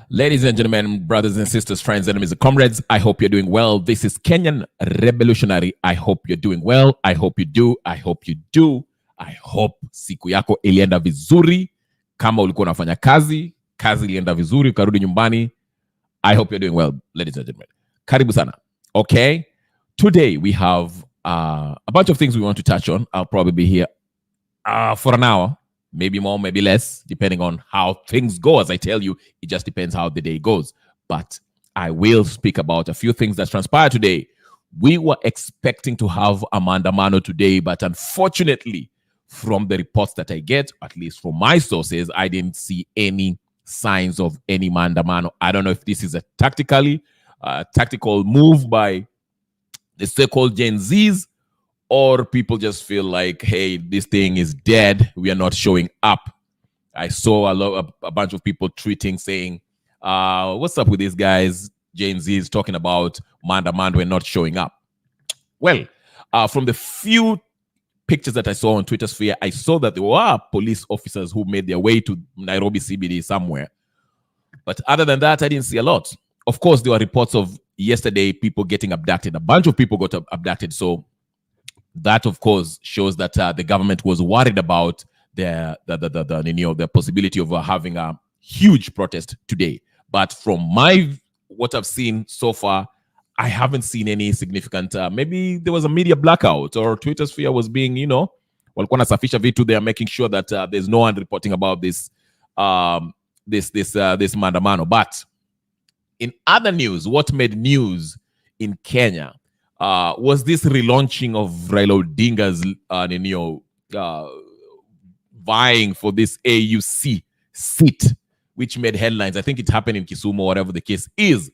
Ladies and gentlemen, brothers and sisters, friends, enemies, and comrades, I hope you're doing well. This is Kenyan Revolutionary. I hope you're doing well. I hope you do. I hope you do. I hope siku yako ilienda vizuri. Kama ulikuwa unafanya kazi, kazi ilienda vizuri, ukarudi nyumbani. I hope you're doing well, ladies and gentlemen. Karibu sana. Okay? Today we have a bunch of things we want to touch on. I'll probably be here for an hour. Maybe more, maybe less, depending on how things go. As I tell you, it just depends how the day goes. But I will speak about a few things that transpired today. We were expecting to have a maandamano today, but unfortunately, from the reports that I get, at least from my sources, I didn't see any signs of any maandamano. I don't know if this is a tactical move by the so-called Gen Zs, or people just feel like, hey, this thing is dead. We are not showing up. I saw a bunch of people tweeting saying, what's up with these guys? Gen Z is talking about Manda and not showing up. Well, from the few pictures that I saw on Twitter sphere, I saw that there were police officers who made their way to Nairobi CBD somewhere. But other than that, I didn't see a lot. Of course, there were reports of yesterday people getting abducted. A bunch of people got abducted. So that, of course, shows that the government was worried about the possibility of having a huge protest today. But from what I've seen so far, I haven't seen any significant. Maybe there was a media blackout, or Twitter sphere was being, walikuwa nasafisha vitu. They are making sure that there's no one reporting about this maandamano. But in other news, what made news in Kenya was this relaunching of Raila Odinga's vying for this AUC seat, which made headlines. I think it happened in Kisumu, whatever the case is.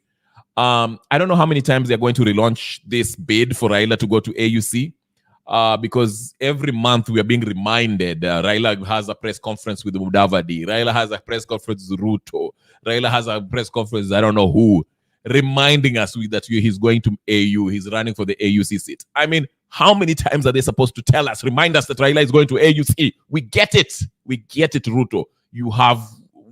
I don't know how many times they're going to relaunch this bid for Raila to go to AUC, because every month we are being reminded Raila has a press conference with Mudavadi. Raila has a press conference with Ruto. Raila has a press conference with I don't know who, reminding us that he's going to AU, he's running for the AUC seat. I mean, how many times are they supposed to tell us, remind us that Raila is going to AUC? We get it, Ruto. You have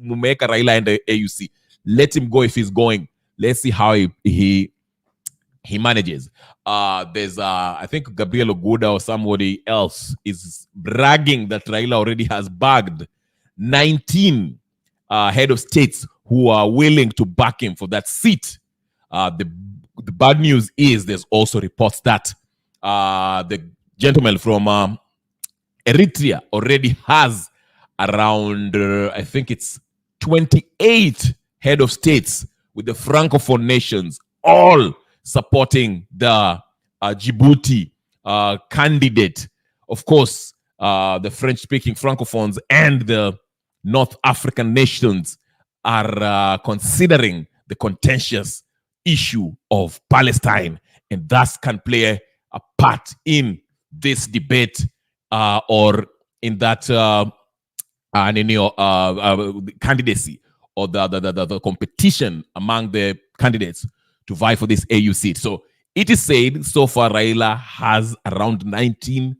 Mumeka Raila and the AUC. Let him go if he's going. Let's see how he manages. There's I think Gabriel Oguda or somebody else is bragging that Raila already has bagged 19 head of states who are willing to back him for that seat. The bad news is there's also reports that the gentleman from Eritrea already has around, I think it's 28 head of states with the Francophone nations, all supporting the Djibouti candidate. Of course, the French-speaking Francophones and the North African nations are considering the contentious issue of Palestine, and thus can play a part in this debate or in that candidacy or the competition among the candidates to vie for this AU seat. So it is said so far Raila has around 19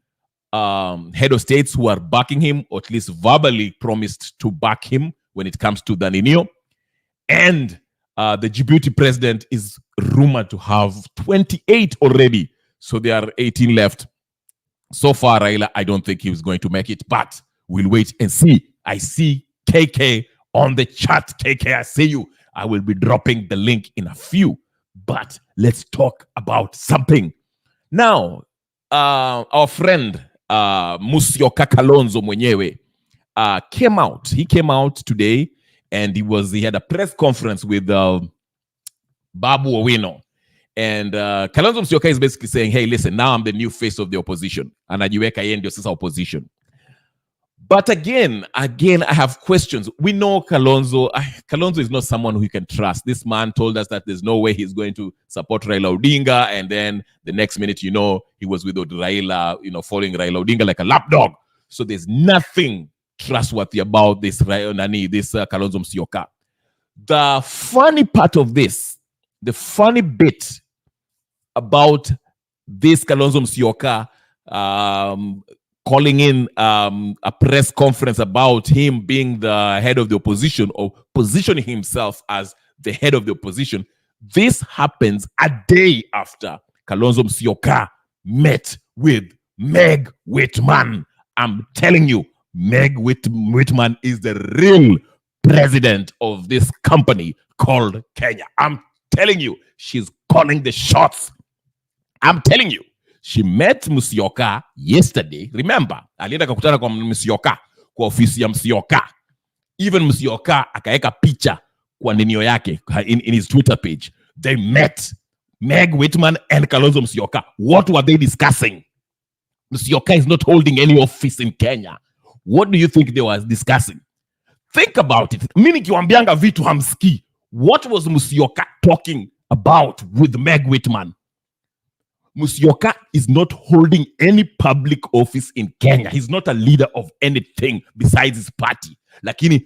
head of states who are backing him, or at least verbally promised to back him when it comes to the Ninio. And the Djibouti president is rumored to have 28 already. So there are 18 left. So far, Raila, I don't think he was going to make it, but we'll wait and see. I see KK on the chat. KK, I see you. I will be dropping the link in a few. But let's talk about something. Now, our friend Musyoka Kalonzo mwenyewe came out. He came out today, and he had a press conference with Babu Owino. And Kalonzo Musyoka is basically saying, hey, listen, now I'm the new face of the opposition. Anajiweka yeye ndio sasa opposition. But again, I have questions. We know Kalonzo is not someone who you can trust. This man told us that there's no way he's going to support Raila Odinga, and then the next minute, he was with Raila, following Raila Odinga like a lapdog. So there's nothing trustworthy about this Kalonzo Musyoka. The funny part of this, the funny bit about this Kalonzo Musyoka calling in a press conference about him being the head of the opposition or positioning himself as the head of the opposition. This happens a day after Kalonzo Musyoka met with Meg Whitman. I'm telling you, Meg Whitman is the real president of this company called Kenya. I'm telling you, she's calling the shots. I'm telling you. She met Musyoka yesterday. Remember, alienda kakutana kwa Musyoka, kwa ofisi ya Musyoka. Even Musyoka akaeka picha kwa ninio yake in his Twitter page. They met Meg Whitman and Kalonzo Musyoka. What were they discussing? Musyoka is not holding any office in Kenya. What do you think they were discussing? Think about it. Mimi nikiwaambianga vitu hamski. What was Musyoka talking about with Meg Whitman? Musyoka is not holding any public office in Kenya. He's not a leader of anything besides his party. Lakini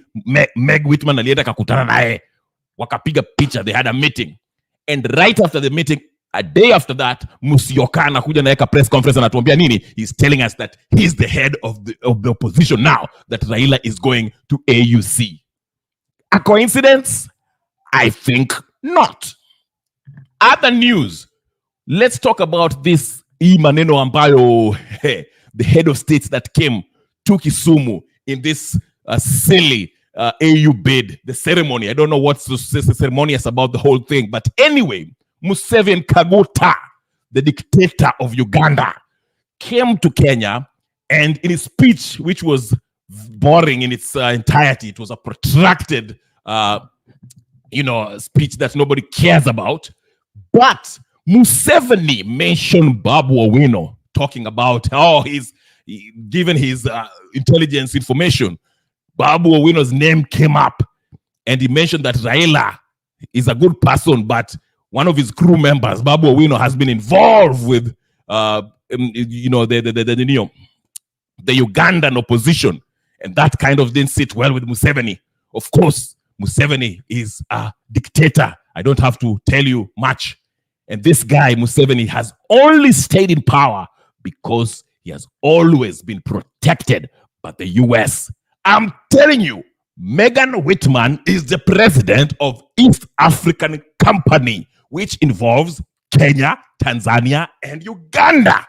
Meg Whitman alienda kakutana naye. Wakapiga picha. They had a meeting. And right after the meeting, a day after that, Musyoka anakuja naeka press conference anatuambia nini? He's telling us that he's the head of the opposition now, that Raila is going to AUC. A coincidence? I think not. Other news. Let's talk about this maneno ambayo the head of states that came to Kisumu in this silly AU bid, the ceremony. I don't know what's the ceremonious about the whole thing. But anyway, Museveni Kaguta, the dictator of Uganda, came to Kenya, and in his speech, which was boring in its entirety, it was a protracted speech that nobody cares about. But Museveni mentioned Babu Owino, talking about how he's given his intelligence information. Babu Owino's name came up, and he mentioned that Raila is a good person, but one of his crew members, Babu Owino, has been involved with the Ugandan opposition, and that kind of didn't sit well with Museveni. Of course, Museveni is a dictator. I don't have to tell you much. And this guy, Museveni, has only stayed in power because he has always been protected by the US. I'm telling you, Megan Whitman is the president of East African Company, which involves Kenya, Tanzania, and Uganda.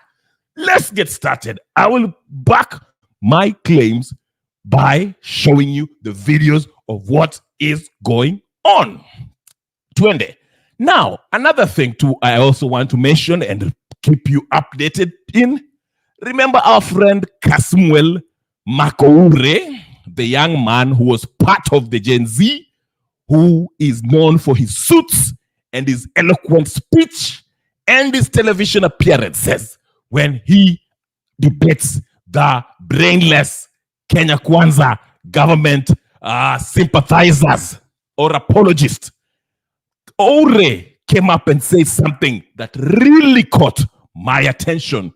Let's get started. I will back my claims by showing you the videos of what is going on. Twende. Now, another thing too, I also want to mention and keep you updated in. Remember our friend Kasmuel Makoure, the young man who was part of the Gen Z, who is known for his suits and his eloquent speech and his television appearances when he debates the brainless Kenya Kwanza government sympathizers or apologists. Ore came up and said something that really caught my attention.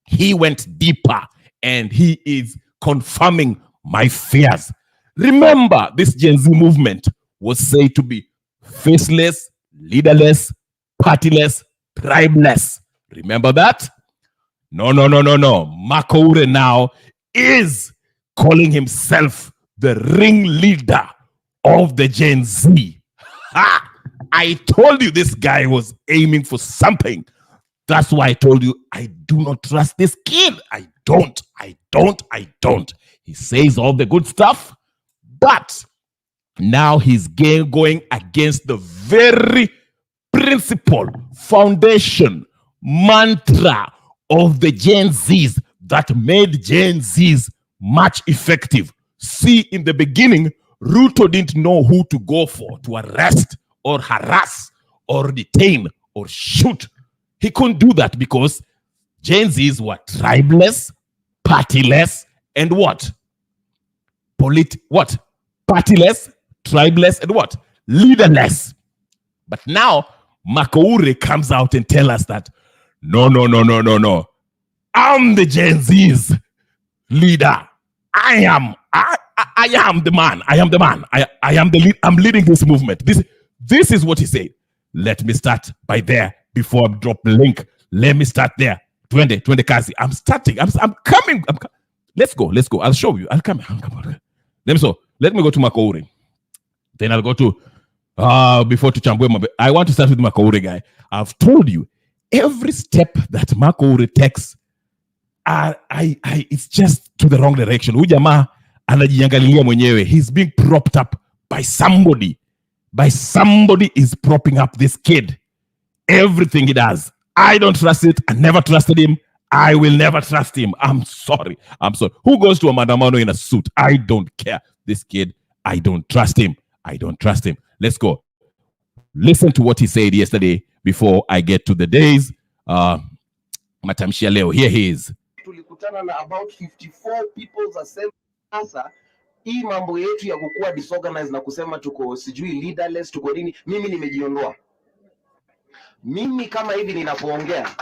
He went deeper and he is confirming my fears. Remember, this Gen Z movement was said to be faceless, leaderless, partyless, tribeless. Remember that? No. Makoure now is calling himself the ringleader of the Gen Z. Ha! I told you this guy was aiming for something. That's why I told you I do not trust this kid. I don't. He says all the good stuff, but now he's going against the very principle, foundation, mantra of the Gen Zs that made Gen Zs much effective. See, in the beginning, Ruto didn't know who to go for to arrest or harass or detain or shoot. He couldn't do that because Gen Zs were tribeless, partyless, and what? Partyless, tribeless, and what? Leaderless. But now, Makoure comes out and tells us that, no. I'm the Gen Z's leader. I am the man. I am the man. I am the lead. I'm leading this movement. This is what he said. Let me start by there before I drop the link. Let me start there. Twende kazi. I'm starting. I'm coming. Let's go. I'll show you. I'll come. Let me go to Makouri. Then I'll go to before to Chambwe. I want to start with Makouri guy. I've told you every step that Makouri takes, it's just to the wrong direction. Huyu jamaa anajiangalilia mwenyewe. He's being propped up by somebody. Somebody is propping up this kid. Everything he does. I don't trust it. I never trusted him. I will never trust him. I'm sorry. Who goes to a maandamano in a suit? I don't care. This kid, I don't trust him. Let's go. Listen to what he said yesterday before I get to the days. Matamshi ya leo. Here he is. Tulikutana na about 54 people's assembly. Sasa hii mambo yetu ya kukua disorganized na kusema tuko sijui leaderless, tuko nini, mimi nimejiondoa. Mimi kama hivi ninapoongea,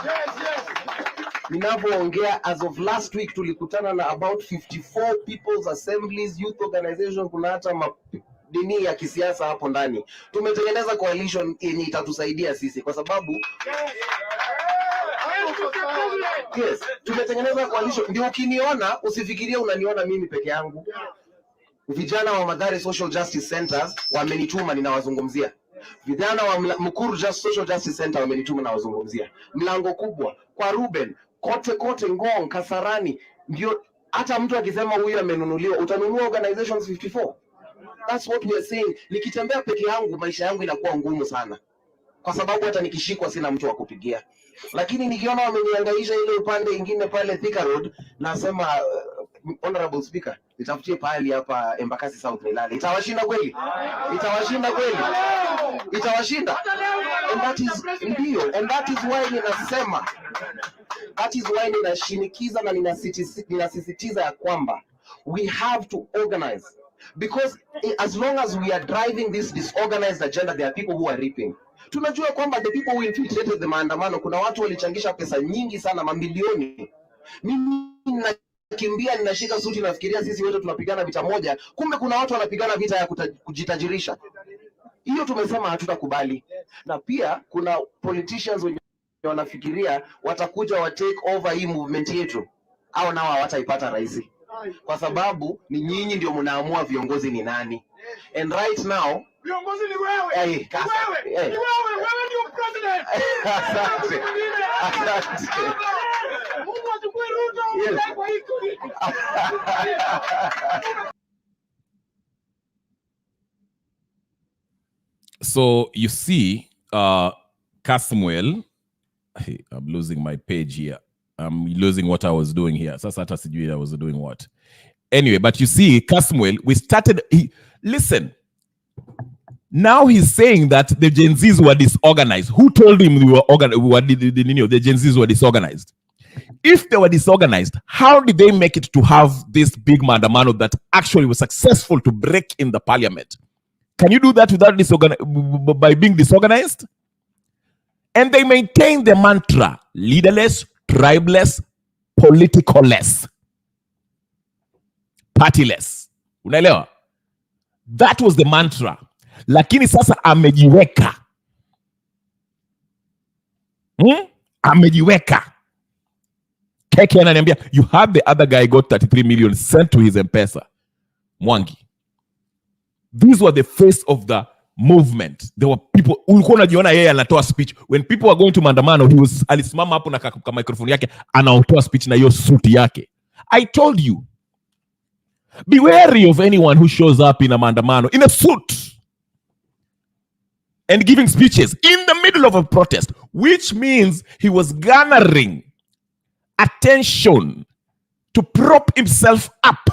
as of last week tulikutana na about 54 people's assemblies, youth organization, kuna hata dini ya kisiasa hapo ndani. Tumetengeneza coalition yenye itatusaidia sisi kwa sababu tumetengeneza coalition. Ndio ukiniona usifikirie unaniona mimi peke yangu. Vijana wa Mathare Social Justice Centers wamenituma ninawazungumzia. Vijana wa Mukuru Social Justice Center wamenituma na wazungumzia. Mlango kubwa kwa Ruben, kote Ngong, Kasarani, ndio hata mtu akisema huyu amenunuliwa, utanunua organizations 54. That's what we are saying. Nikitembea peke yangu maisha yangu inakuwa ngumu sana. Kwa sababu hata nikishikwa sina mtu wa kupigia. Lakini nikiona wameniangaisha ile upande ingine pale Thika Road, nasema Honorable Speaker, nitafutie pahali hapa Embakasi South nilale. Itawashinda kweli? Itawashinda. And that is why ninasema, that is why ninashinikiza na ninasisitiza ya kwamba we have to organize, because as long as we are driving this disorganized agenda, there are people who are reaping. Tunajua kwamba the people who infiltrated the maandamano, kuna watu walichangisha pesa nyingi sana, mamilioni. Mimi nakimbia ninashika suti nafikiria sisi wote tunapigana vita moja, kumbe kuna watu wanapigana vita ya kujitajirisha. Hiyo tumesema hatutakubali. Na pia kuna politicians wenye wanafikiria watakuja wa take over hii movement yetu, au nao hawataipata rais, kwa sababu ni nyinyi ndio mnaamua viongozi ni nani. And right now viongozi ni wewe. Ni wewe ndio president. Asante. Mungu atukue Ruto kwa hiki. So you see, Kasmuel, I'm losing my page here. I'm losing what I was doing here. Sasa hata sijui I was doing what. Anyway, but you see, Kasmuel, we started. Listen. Now he's saying that the Gen Zs were disorganized. Who told him we were the Gen Zs were disorganized? If they were disorganized, how did they make it to have this big maandamano that actually was successful to break in the parliament? Can you do that without by being disorganized? And they maintain the mantra, leaderless, tribeless, politicalless, partyless. Unaelewa? That was the mantra. Lakini sasa amejiweka. Amejiweka. Keke ananiambia, you have the other guy got 33 million sent to his M-Pesa. Mwangi. These were the face of the movement. There were people, ulikuwa unajiona yeye anatoa speech. When people were going to maandamano, alisimama hapo na kwa microphone yake, anatoa speech na hiyo suti yake. I told you, be wary of anyone who shows up in a maandamano in a suit and giving speeches in the middle of a protest, which means he was garnering attention to prop himself up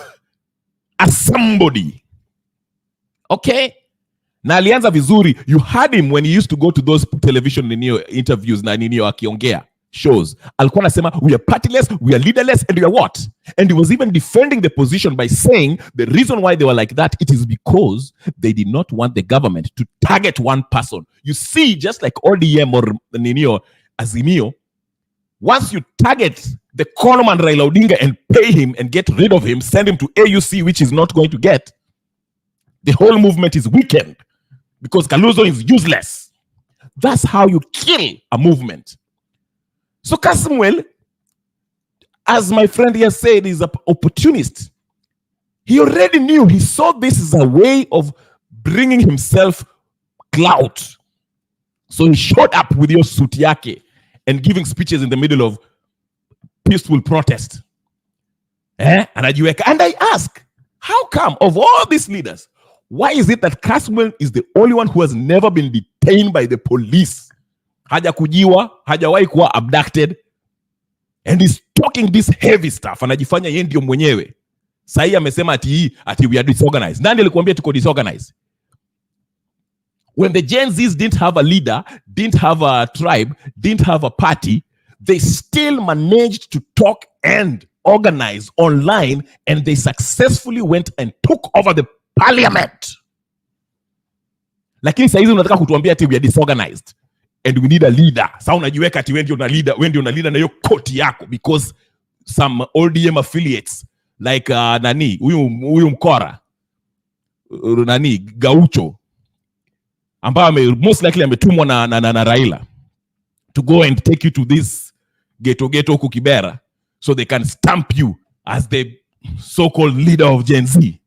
as somebody. Okay? Na alianza vizuri. You heard him when he used to go to those television interviews na akiongea shows. Alikuwa anasema, we are partyless, we are leaderless, and we are what? And he was even defending the position by saying the reason why they were like that, it is because they did not want the government to target one person. You see, just like ODM or Azimio, once you target the conman Raila Odinga and pay him and get rid of him, send him to AUC, which is not going to get, the whole movement is weakened because Kalonzo is useless. That's how you kill a movement. So Kasmuel as my friend here said, is an opportunist. He already knew. He saw this as a way of bringing himself clout. So he showed up with your suit yake and giving speeches in the middle of peaceful protest. And I ask, how come of all these leaders, why is it that Kasmuel is the only one who has never been detained by the police? Hajakujiwa, hajawahi kuwa abducted, and he's talking this heavy stuff. Anajifanya yeye ndio mwenyewe. Sahi amesema ati we are disorganized. Nani alikuambia tuko disorganized? When the Gen Zs didn't have a leader, didn't have a tribe, didn't have a party, they still managed to talk and organize online, and they successfully went and took over the parliament. Lakini saizi unataka kutuambia ati we are disorganized and we need a leader. Sasa unajiweka ati wewe ndio una leader na hiyo koti yako, because some ODM affiliates like huyu mkora Gaucho ambaye most likely ametumwa na Raila to go and take you to this ghetto huku Kibera so they can stamp you as the so-called leader of Gen Z.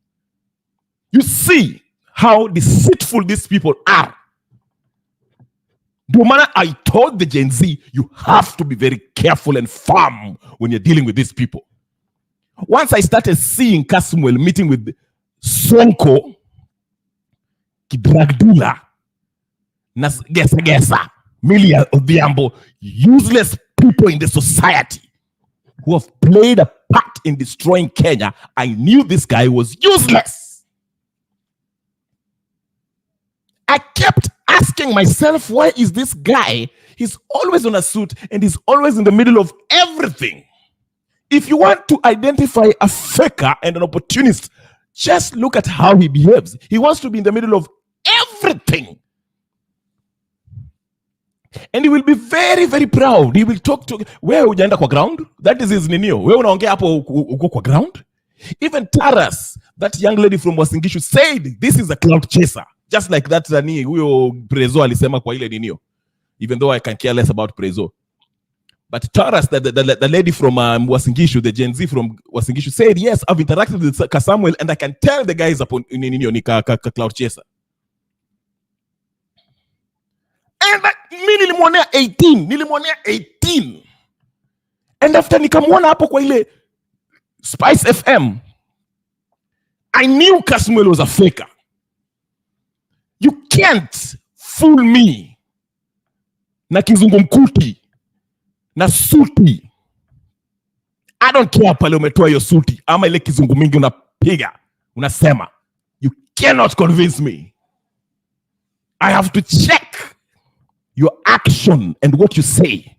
You see how deceitful these people are. No matter, I told the Gen Z, you have to be very careful and firm when you're dealing with these people. Once I started seeing Kasmuel meeting with Sonko, Kidragdula, Gesa, Milia Odhiambo, useless people in the society who have played a part in destroying Kenya, I knew this guy was useless. I kept asking myself, why is this guy? He's always on a suit and he's always in the middle of everything. If you want to identify a faker and an opportunist, just look at how he behaves. He wants to be in the middle of everything. And he will be very, very proud. He will talk to, where hujaenda kwa ground? That is his ninio. Wewe unaongea hapo uko kwa ground? Even Taras, that young lady from Wasingishu, said this is a cloud chaser. Just like that huyo Prezo alisema kwa ile ninio. Even though I can care less about Prezo. But Taras, the lady from Wasingishu, the Gen Z from Wasingishu, said, yes, I've interacted with Samuel and I can tell the guy is upon ni cloud chaser. And mi nilimwonea 18. And after nikamwona hapo kwa ile Spice FM, I knew Kasmuel was a faker. You can't fool me na kizungumkuti na suti. I don't care pale umetoa hiyo suti ama ile kizungu mingi unapiga unasema. You cannot convince me. I have to check your action and what you say.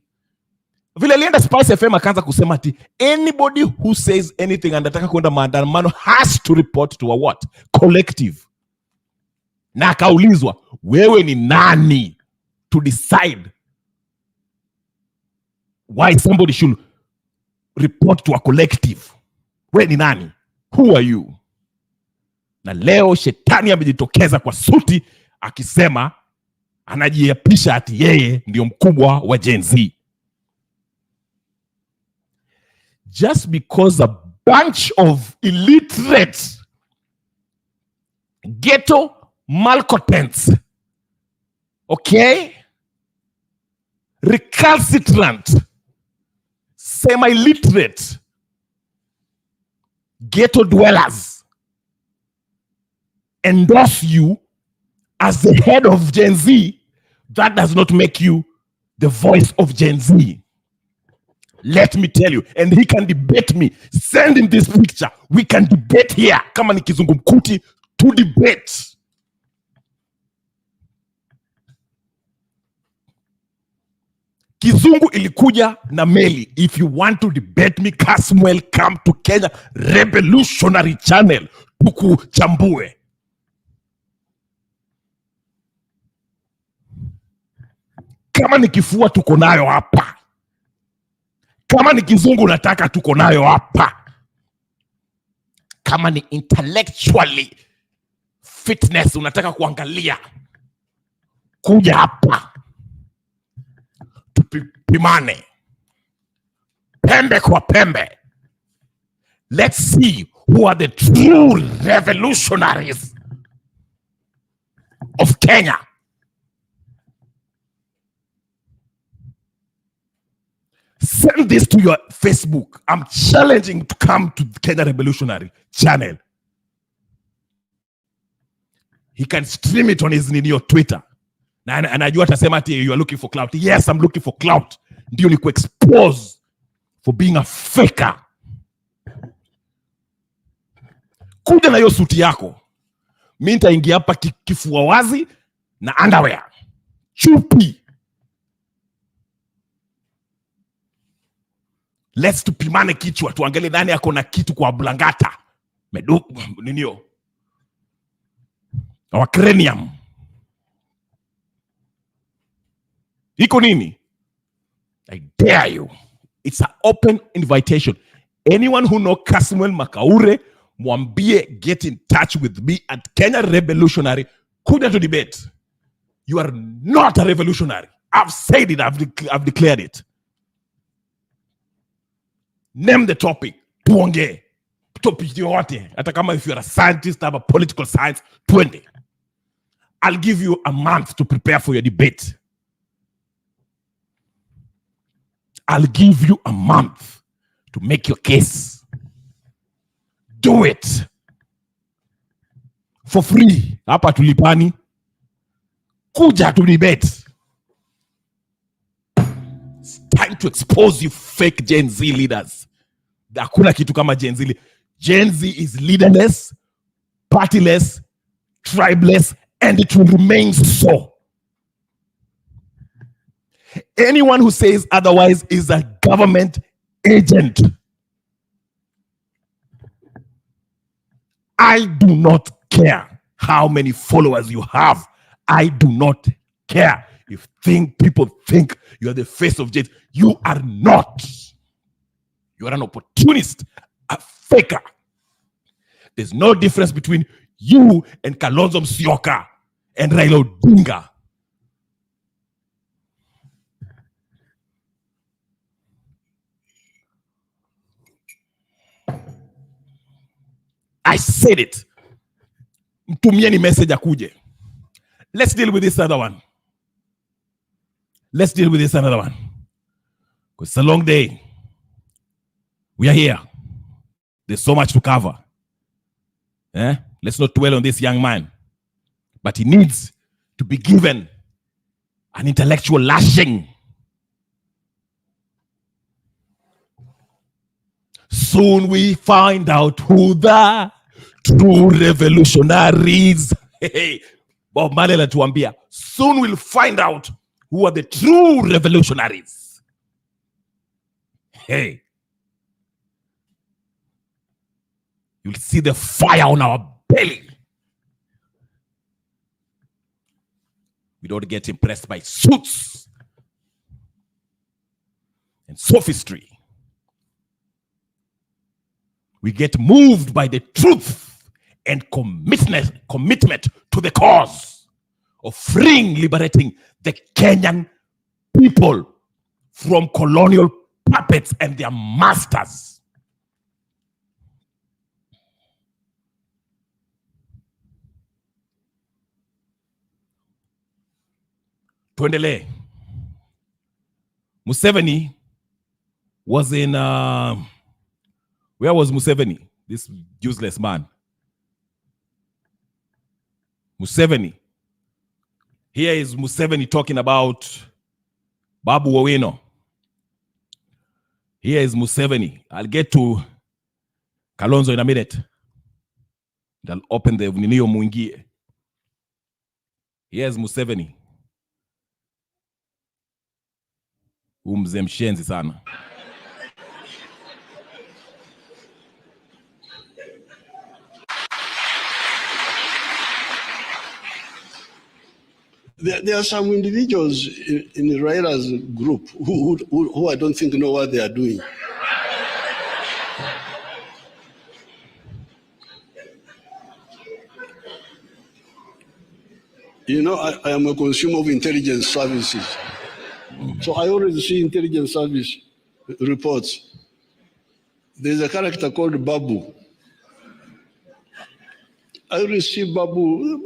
Vile alienda Spice FM akaanza kusema ati anybody who says anything anataka kwenda maandamano has to report to a what? Collective. Na akaulizwa, wewe ni nani to decide why somebody should report to a collective? Wewe ni nani? Who are you? Na leo shetani amejitokeza kwa suti akisema anajiapisha ati yeye ndio mkubwa wa Gen Z. Just because a bunch of illiterate ghetto malcontents, okay, recalcitrant, semi-literate ghetto dwellers endorse you as the head of Gen Z, that does not make you the voice of Gen Z. Let me tell you, and he can debate me. Send him this picture. We can debate here. Kama ni kizungumkuti to debate. Kizungu ilikuja na meli. If you want to debate me, Kasmuel, come to Kenya Revolutionary Channel. Tukuchambue. Kama ni kifua tuko nayo hapa. Kama ni kizungu nataka tuko nayo hapa. Kama ni intellectually fitness unataka kuangalia, kuja hapa tupimane. pembe kwa pembe. Let's see who are the true revolutionaries of Kenya. Send this to your Facebook. I'm challenging to come to the Kenya Revolutionary channel. He can stream it on his your Twitter. Na anajua atasema ati you are looking for clout. Yes, I'm looking for clout. Ndio ni expose for being a faker. Kuja na hiyo suti yako. Mimi nitaingia hapa kifua wazi na underwear. Chupi. Let's tupimane kichwa, tuangalie nani yako na kitu kwa blangata. Ninio. Our cranium. Iko nini? I dare you. It's an open invitation. Anyone who knows Kasmuel Makaure, mwambie get in touch with me at Kenya Revolutionary. Kuja to debate. You are not a revolutionary. I've said it. I've declared it. Name the topic. Tuongee. Topic yote. Hata kama if you are a scientist, have a political science, 20. I'll give you a month to prepare for your debate. I'll give you a month to make your case. Do it. For free. Hapa tulipani. Kuja to debate. It's time to expose you fake Gen Z leaders. Hakuna kitu kama Gen Z. Gen Z is leaderless, partyless, tribeless, and it will remain so. Anyone who says otherwise is a government agent. I do not care how many followers you have. I do not care. If people think you are the face of Jade, you are not. You are an opportunist, a faker. There's no difference between you and Kalonzo Musyoka and Raila Odinga. I said it. Mtumieni message akuje. Let's deal with this other one. Let's deal with this another one. Because it's a long day. We are here. There's so much to cover. Let's not dwell on this young man. But he needs to be given an intellectual lashing. Soon we find out who the true revolutionaries. Bob Marley anatuambia, soon we'll find out who are the true revolutionaries. Hey. You'll see the fire on our belly. We don't get impressed by suits and sophistry. We get moved by the truth and commitment to the cause of freeing, liberating the Kenyan people from colonial puppets and their masters. Tuendelee. Museveni was in where was Museveni? This useless man. Museveni. Here is Museveni talking about Babu Owino. Here is Museveni. I'll get to Kalonzo in a minute. I'll open the Ninio Mwingie. Here's Museveni. Mzee mshenzi sana. There are some individuals in Raila's group who I don't think know what they are doing. You know, I am a consumer of intelligence services. So I always see intelligence service reports. There's a character called Babu. I received Babu.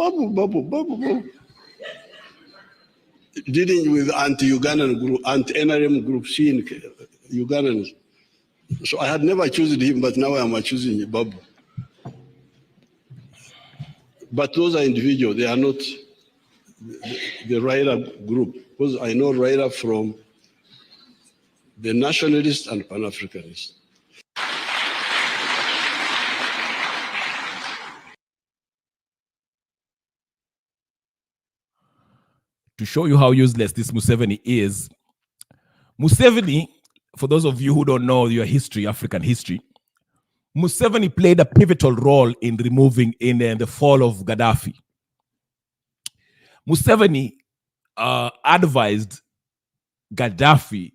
Dealing with anti-Ugandan group, anti-NRM group, seeing Ugandans. So I had never chosen him, but now I am choosing Babu. But those are individuals, they are not the Raila group. Because I know Raila from the nationalists and Pan-Africanists. To show you how useless this Museveni is, Museveni, for those of you who don't know your history, African history, Museveni played a pivotal role in removing in the fall of Gaddafi. Museveni advised Gaddafi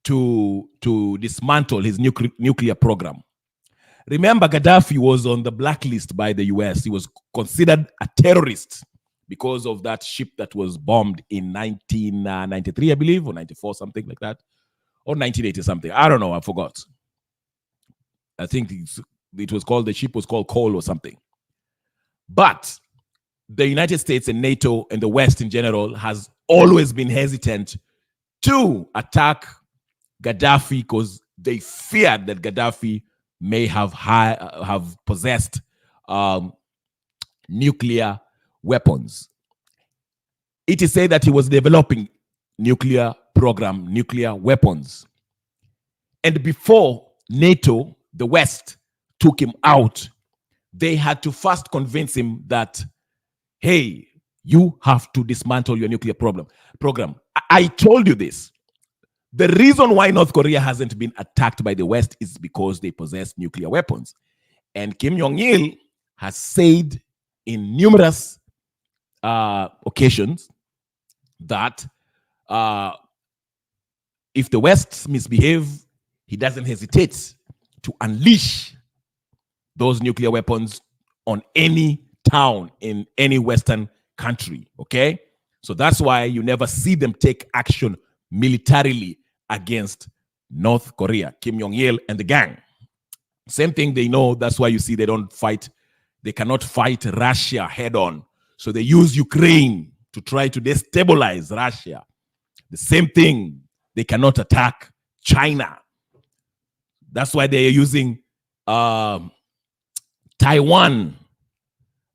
to dismantle his nuclear program. Remember, Gaddafi was on the blacklist by the US. He was considered a terrorist because of that ship that was bombed in 1993, I believe, or 94, something like that, or 1980 something. I don't know, I forgot. I think it was called, the ship was called Cole or something. But the United States and NATO and the West in general has always been hesitant to attack Gaddafi because they feared that Gaddafi may have possessed nuclear weapons. It is said that he was developing nuclear weapons. And before NATO, the West, took him out, they had to first convince him that, hey, you have to dismantle your nuclear program. I told you this. The reason why North Korea hasn't been attacked by the West is because they possess nuclear weapons. And Kim Jong-il has said in numerous occasions that if the West misbehave, he doesn't hesitate to unleash those nuclear weapons on any town in any Western country, okay? So that's why you never see them take action militarily against North Korea, Kim Jong-il and the gang. Same thing they know, that's why you see they don't fight, they cannot fight Russia head on. So they use Ukraine to try to destabilize Russia. The same thing, they cannot attack China. That's why they are using Taiwan,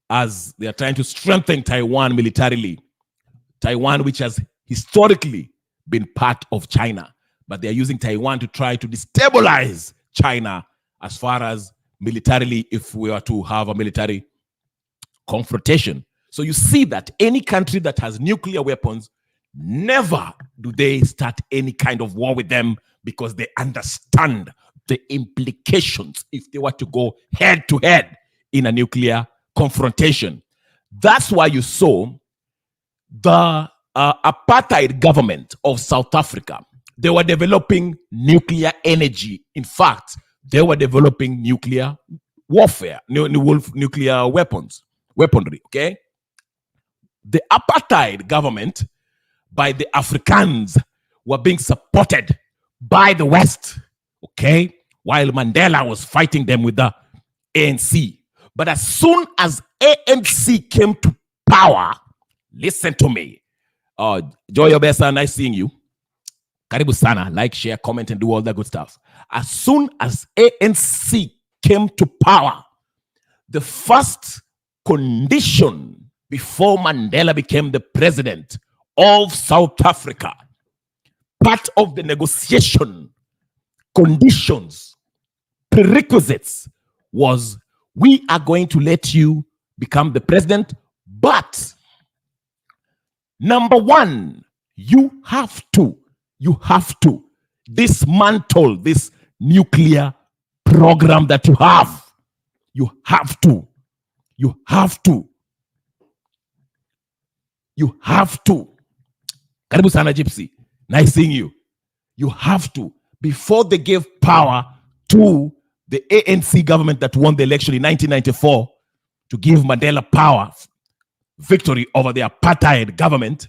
as they are trying to strengthen Taiwan militarily. Taiwan, which has historically been part of China, but they are using Taiwan to try to destabilize China as far as militarily, if we are to have a military confrontation. So you see that any country that has nuclear weapons, never do they start any kind of war with them because they understand the implications if they were to go head to head in a nuclear confrontation. That's why you saw the apartheid government of South Africa. They were developing nuclear energy. In fact, they were developing nuclear warfare, nuclear weaponry, okay? The apartheid government by the Africans were being supported by the West, okay? While Mandela was fighting them with the ANC. But as soon as ANC came to power, listen to me. Joy Obesa, nice seeing you. Karibu sana, like, share, comment, and do all that good stuff. As soon as ANC came to power, the first condition before Mandela became the president of South Africa, part of the negotiation conditions, prerequisites, was we are going to let you become the president, but number one, you have to dismantle this nuclear program that you have. You have to. Karibu sana Gypsy. Nice seeing you. You have to. Before they gave power to the ANC government that won the election in 1994 to give Mandela power, victory over the apartheid government,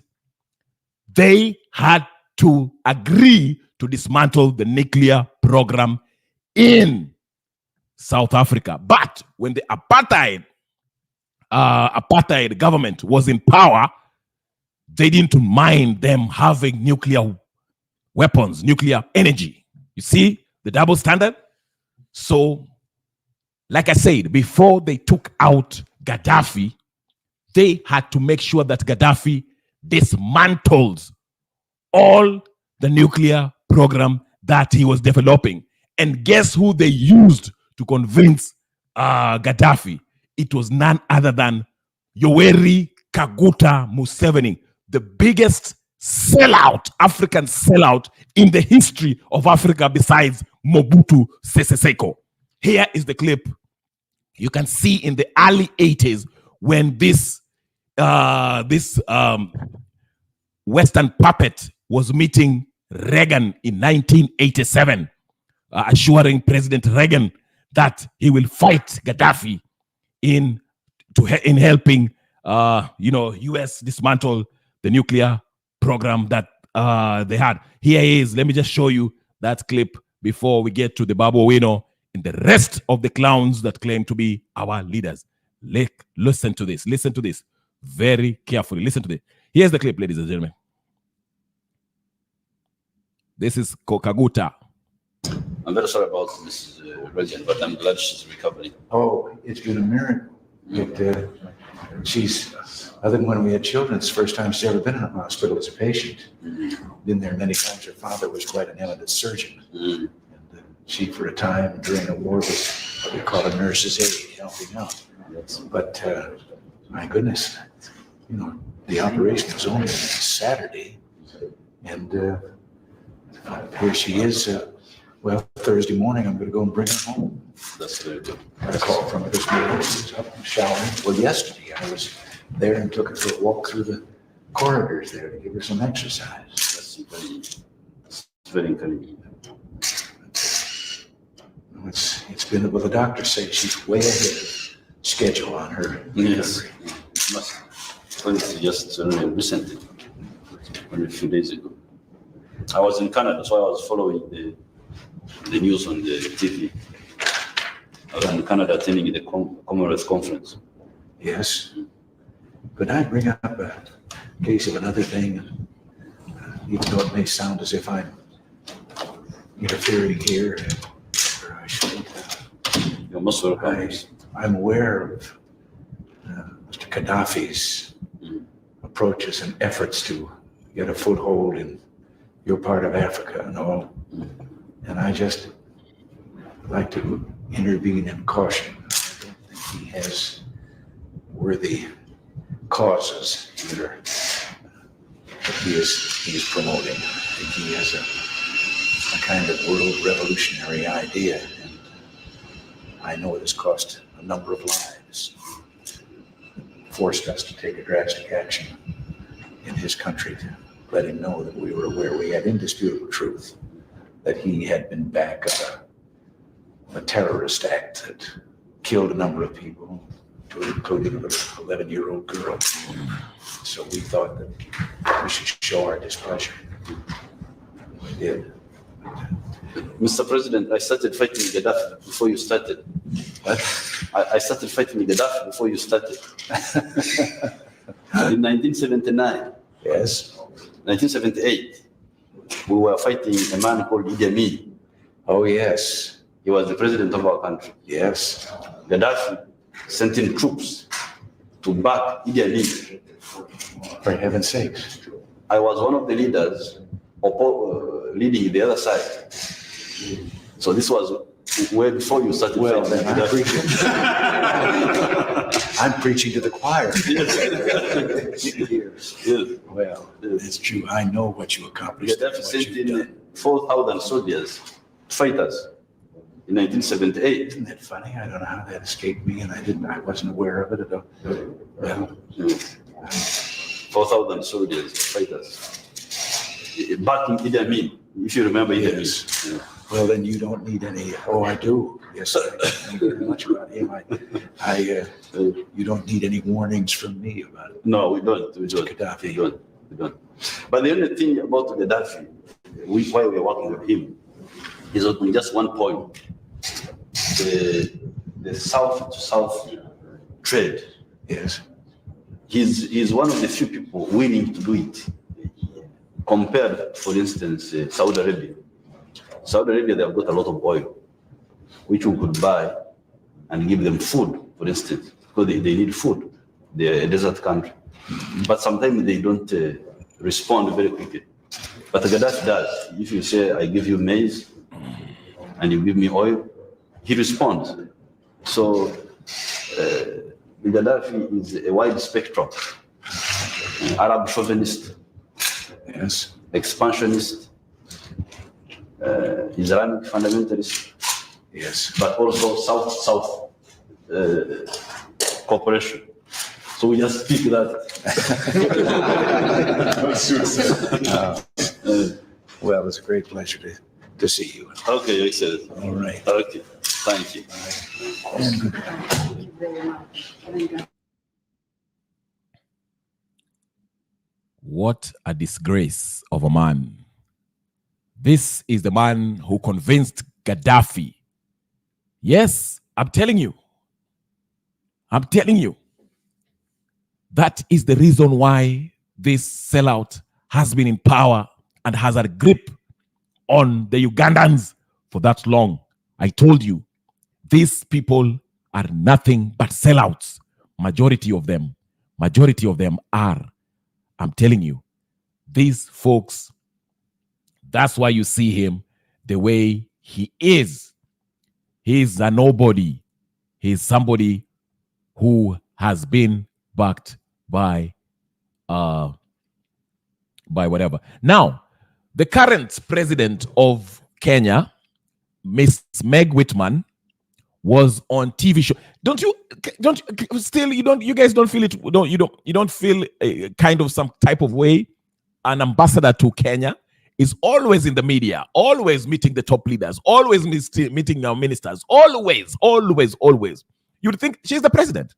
they had to agree to dismantle the nuclear program in South Africa. But when the apartheid government was in power, they didn't mind them having nuclear weapons, nuclear energy. You see the double standard? So, like I said, before they took out Gaddafi, they had to make sure that Gaddafi dismantles all the nuclear program that he was developing. And guess who they used to convince Gaddafi? It was none other than Yoweri Kaguta Museveni, the biggest African sellout in the history of Africa besides Mobutu Sese Seko. Here is the clip. You can see in the early 80s when this Western puppet was meeting Reagan in 1987, assuring President Reagan that he will fight Gaddafi in helping U.S. dismantle the nuclear program that they had. Here is, let me just show you that clip before we get to the Babu Owino and the rest of the clowns that claim to be our leaders. Listen to this. Listen to this very carefully. Listen to this. Here's the clip, ladies and gentlemen. This is Kaguta. I'm very sorry about Mrs. Reagan, but I'm glad she's recovering. Oh, it's been a miracle. She's, other than when we had children, it's the first time she's ever been in a hospital as a patient. Been there many times. Her father was quite an eminent surgeon. And she, for a time during the war, was what we call a nurse's aide, helping out. But my goodness, the operation was only Saturday. And here she is. Thursday morning, I'm going to go and bring her home. That's good. I had a call from her this morning. She was up showering. Well, yesterday I was there and took her for a walk through the corridors there to give her some exercise. That's very encouraging. It's been, well, the doctors say she's way ahead of schedule on her recovery. Yes. Well, it's just recently, only a few days ago. I was in Canada, so I was following the news on the TV. I was in Canada attending the Commonwealth Conference. Yes. Could I bring up a case of another thing, even though it may sound as if I'm interfering here, or I shouldn't. You're most welcome. I'm aware of Mr. Gaddafi's approaches and efforts to get a foothold in your part of Africa and all. And I just like to intervene and caution. I don't think he has worthy causes that he is promoting. I think he has a kind of world revolutionary idea, and I know it has cost a number of lives, forced us to take a drastic action in his country to let him know that we were aware. We had indisputable truth that he had been back of a terrorist act that killed a number of people, including a 11-year-old girl. So we thought that we should show our displeasure. We did. Mr. President, I started fighting Gaddafi before you started. What? I started fighting Gaddafi before you started. In 1979. Yes. 1978, we were fighting a man called Idi Amin. Oh, yes. He was the president of our country. Yes. Gaddafi sent in troops to back Idi Amin. For heaven's sakes. I was one of the leaders leading the other side. So this was way before you started fighting Gaddafi. I'm preaching to the choir. Yes. Well, it's true. I know what you accomplished. Gaddafi sent in 4,000 soldiers, fighters, in 1978. Isn't that funny? I don't know how that escaped me, and I wasn't aware of it at all. Well, 4,000 soldiers, fighters. Backing Idi Amin, if you remember Idi Amin. Yes. Yeah. Well, then you don't need any. Oh, I do. Yes, I know very much about him. You don't need any warnings from me about it. No, we don't. We don't. Gaddafi. We don't. But the only thing about Gaddafi, why we're working with him, is on just one point. the south to south trade. Yes. He's one of the few people willing to do it. Compared, for instance, Saudi Arabia. Saudi Arabia, they've got a lot of oil, which we could buy and give them food, for instance, because they need food. They're a desert country. But sometimes they don't respond very quickly. But Gaddafi does. If you say, I give you maize and you give me oil, he responds. So Gaddafi is a wide spectrum. Arab chauvinist, Yes. expansionist, Islamic fundamentalist, Yes. but also South-South cooperation. So we just speak that. Well, it's a great pleasure to see you. Okay, excellent. All right. Okay, thank you. Thank you very much. What a disgrace of a man. This is the man who convinced Gaddafi. Yes, I'm telling you. I'm telling you. That is the reason why this sellout has been in power and has a grip on the Ugandans for that long. I told you, these people are nothing but sellouts. Majority of them are. I'm telling you, these folks, that's why you see him the way he is. He's a nobody. He's somebody who has been backed by whatever. Now, the current president of Kenya, Miss Meg Whitman, was on TV show. You guys don't feel it? You don't feel a kind of some type of way? An ambassador to Kenya is always in the media, always meeting the top leaders, always meeting our ministers, always. You'd think she's the president.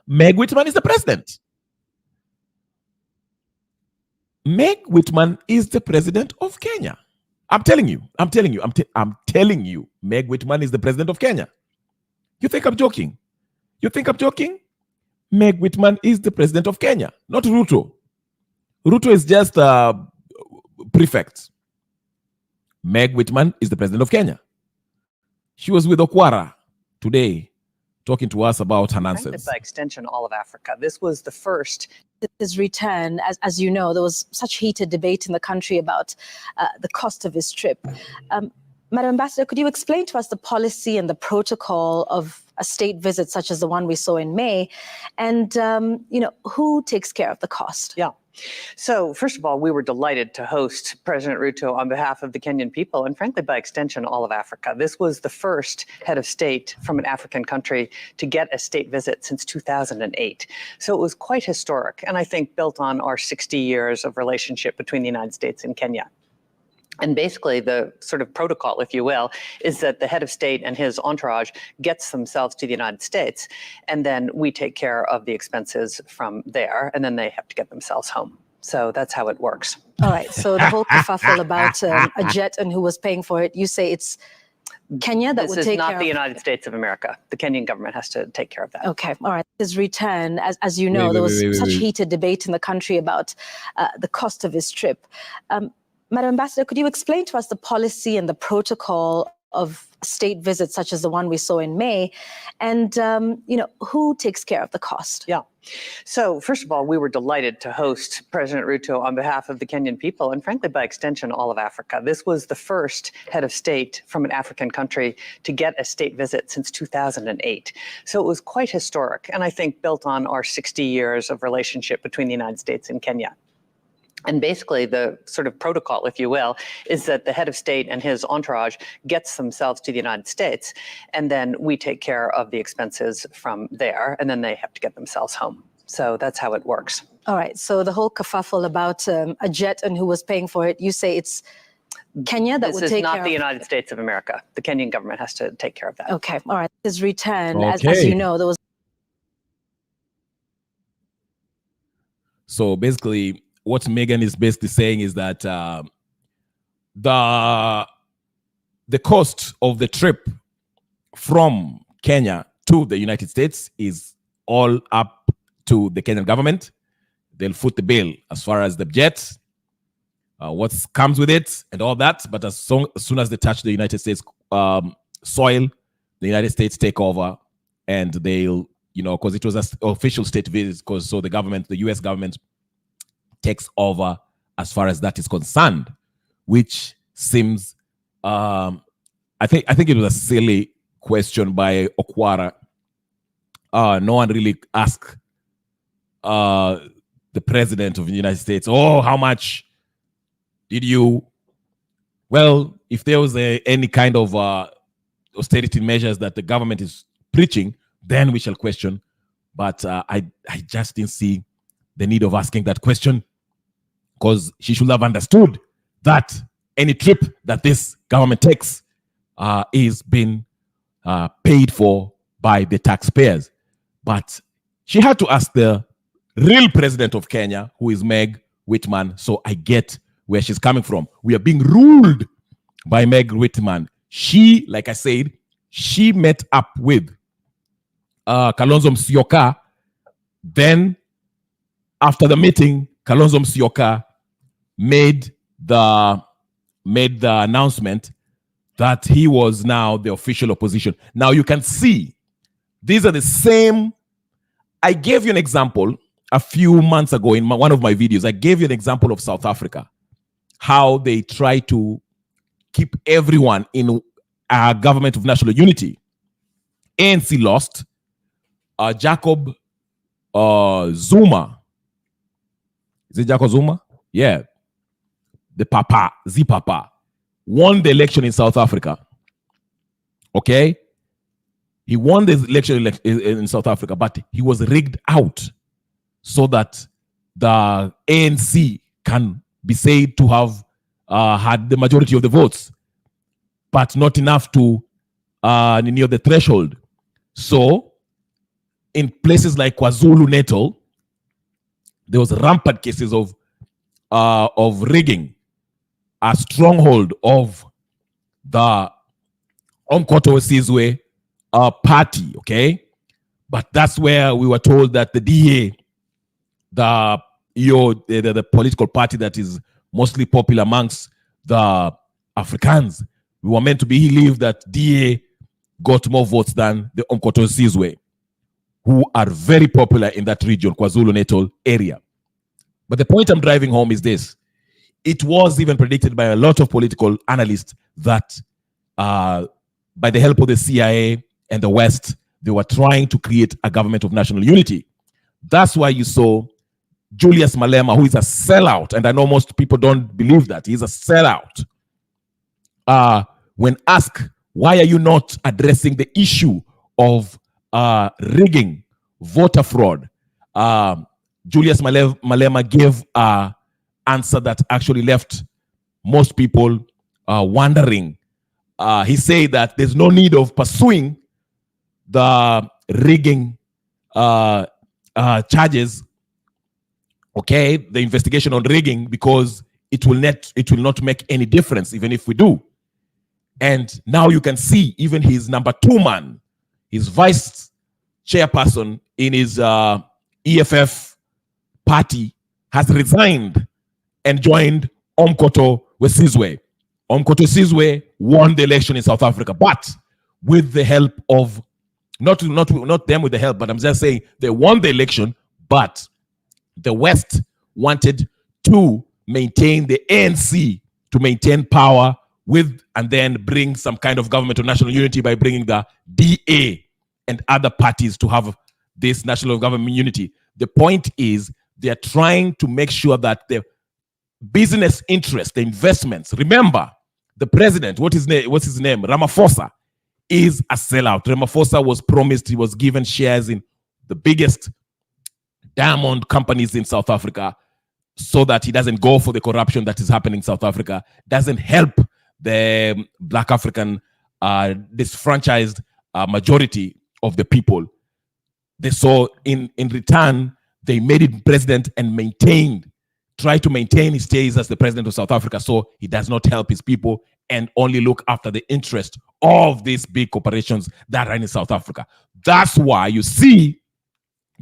Meg Whitman is the president. Meg Whitman is the president of Kenya. I'm telling you. Meg Whitman is the president of Kenya. You think I'm joking? Meg Whitman is the president of Kenya, not Ruto. Ruto is just a prefect. Meg Whitman is the president of Kenya. She was with Okwara today, talking to us about her nonsense. By extension, all of Africa. This was the first. His return, as you know, there was such heated debate in the country about the cost of his trip. Madam Ambassador, could you explain to us the policy and the protocol of a state visit such as the one we saw in May, and who takes care of the cost? Yeah. So first of all, we were delighted to host President Ruto on behalf of the Kenyan people, and frankly, by extension, all of Africa. This was the first head of state from an African country to get a state visit since 2008. So it was quite historic, and I think built on our 60 years of relationship between the United States and Kenya. And basically, the sort of protocol, if you will, is that the head of state and his entourage gets themselves to the United States, and then we take care of the expenses from there, and then they have to get themselves home. So that's how it works. All right. So the whole kerfuffle about a jet and who was paying for it, you say it's Kenya that would take care of... This is not the United States of America. The Kenyan government has to take care of that. Okay. All right. His return, as you know, there was such heated debate in the country about the cost of his trip. Madam Ambassador, could you explain to us the policy and the protocol of state visits such as the one we saw in May, and who takes care of the cost? Yeah. So first of all, we were delighted to host President Ruto on behalf of the Kenyan people, and frankly, by extension, all of Africa. This was the first head of state from an African country to get a state visit since 2008. So it was quite historic, and I think built on our 60 years of relationship between the United States and Kenya. And basically, the sort of protocol, if you will, is that the head of state and his entourage gets themselves to the United States, and then we take care of the expenses from there, and then they have to get themselves home. So that's how it works. All right. So the whole kerfuffle about a jet and who was paying for it, you say it's Kenya that would take care of... This is not the United States of America. The Kenyan government has to take care of that. Okay. All right. His return, as you know, there was... So basically, what Megan is basically saying is that the cost of the trip from Kenya to the United States is all up to the Kenyan government. They'll foot the bill as far as the jets, what comes with it and all that. But as soon as they touch the United States soil, the United States take over, and they'll, because it was an official state visit, so the US government takes over as far as that is concerned, which seems, I think it was a silly question by Okwara. No one really asked the president of the United States, how much did you? Well, if there was any kind of austerity measures that the government is preaching, then we shall question. But I just didn't see the need of asking that question, because she should have understood that any trip that this government takes is being paid for by the taxpayers. But she had to ask the real president of Kenya, who is Meg Whitman. So I get where she's coming from. We are being ruled by Meg Whitman. She, like I said, she met up with Kalonzo Musyoka. Then, after the meeting, Kalonzo Musyoka made the announcement that he was now the official opposition. Now you can see these are the same. I gave you an example a few months ago in one of my videos. I gave you an example of South Africa, how they try to keep everyone in a government of national unity. ANC lost. Jacob Zuma. Is it Jacob Zuma? Yeah. The Papa won the election in South Africa. Okay? He won the election in South Africa, but he was rigged out so that the ANC can be said to have had the majority of the votes, but not enough to near the threshold. So, in places like KwaZulu-Natal, there was rampant cases of rigging, a stronghold of the Umkhonto Sizwe party, okay? But that's where we were told that the DA, the political party that is mostly popular amongst the Africans, we were meant to believe that DA got more votes than the Umkhonto Sizwe, who are very popular in that region, KwaZulu-Natal area. But the point I'm driving home is this. It was even predicted by a lot of political analysts that by the help of the CIA and the West, they were trying to create a government of national unity. That's why you saw Julius Malema, who is a sellout, and I know most people don't believe that. He's a sellout. When asked, why are you not addressing the issue of rigging, voter fraud, Julius Malema gave an answer that actually left most people wondering. He said that there's no need of pursuing the rigging charges, okay, the investigation on rigging, because it will not make any difference even if we do. And now you can see even his number 2 man, his vice chairperson in his EFF party, has resigned and joined Umkhonto Sizwe. Umkhonto Sizwe won the election in South Africa, but with the help of, not them with the help, but I'm just saying they won the election, but the West wanted to maintain the ANC, to maintain power with, and then bring some kind of government of national unity by bringing the DA and other parties to have this national government unity. The point is, they're trying to make sure that the business interests, the investments, remember, the president, what's his name? Ramaphosa is a sellout. Ramaphosa was promised, he was given shares in the biggest diamond companies in South Africa so that he doesn't go for the corruption that is happening in South Africa, doesn't help the Black African disfranchised majority of the people. So in return, they made him president and tried to maintain his status as the president of South Africa, so he does not help his people and only look after the interest of these big corporations that are in South Africa. That's why you see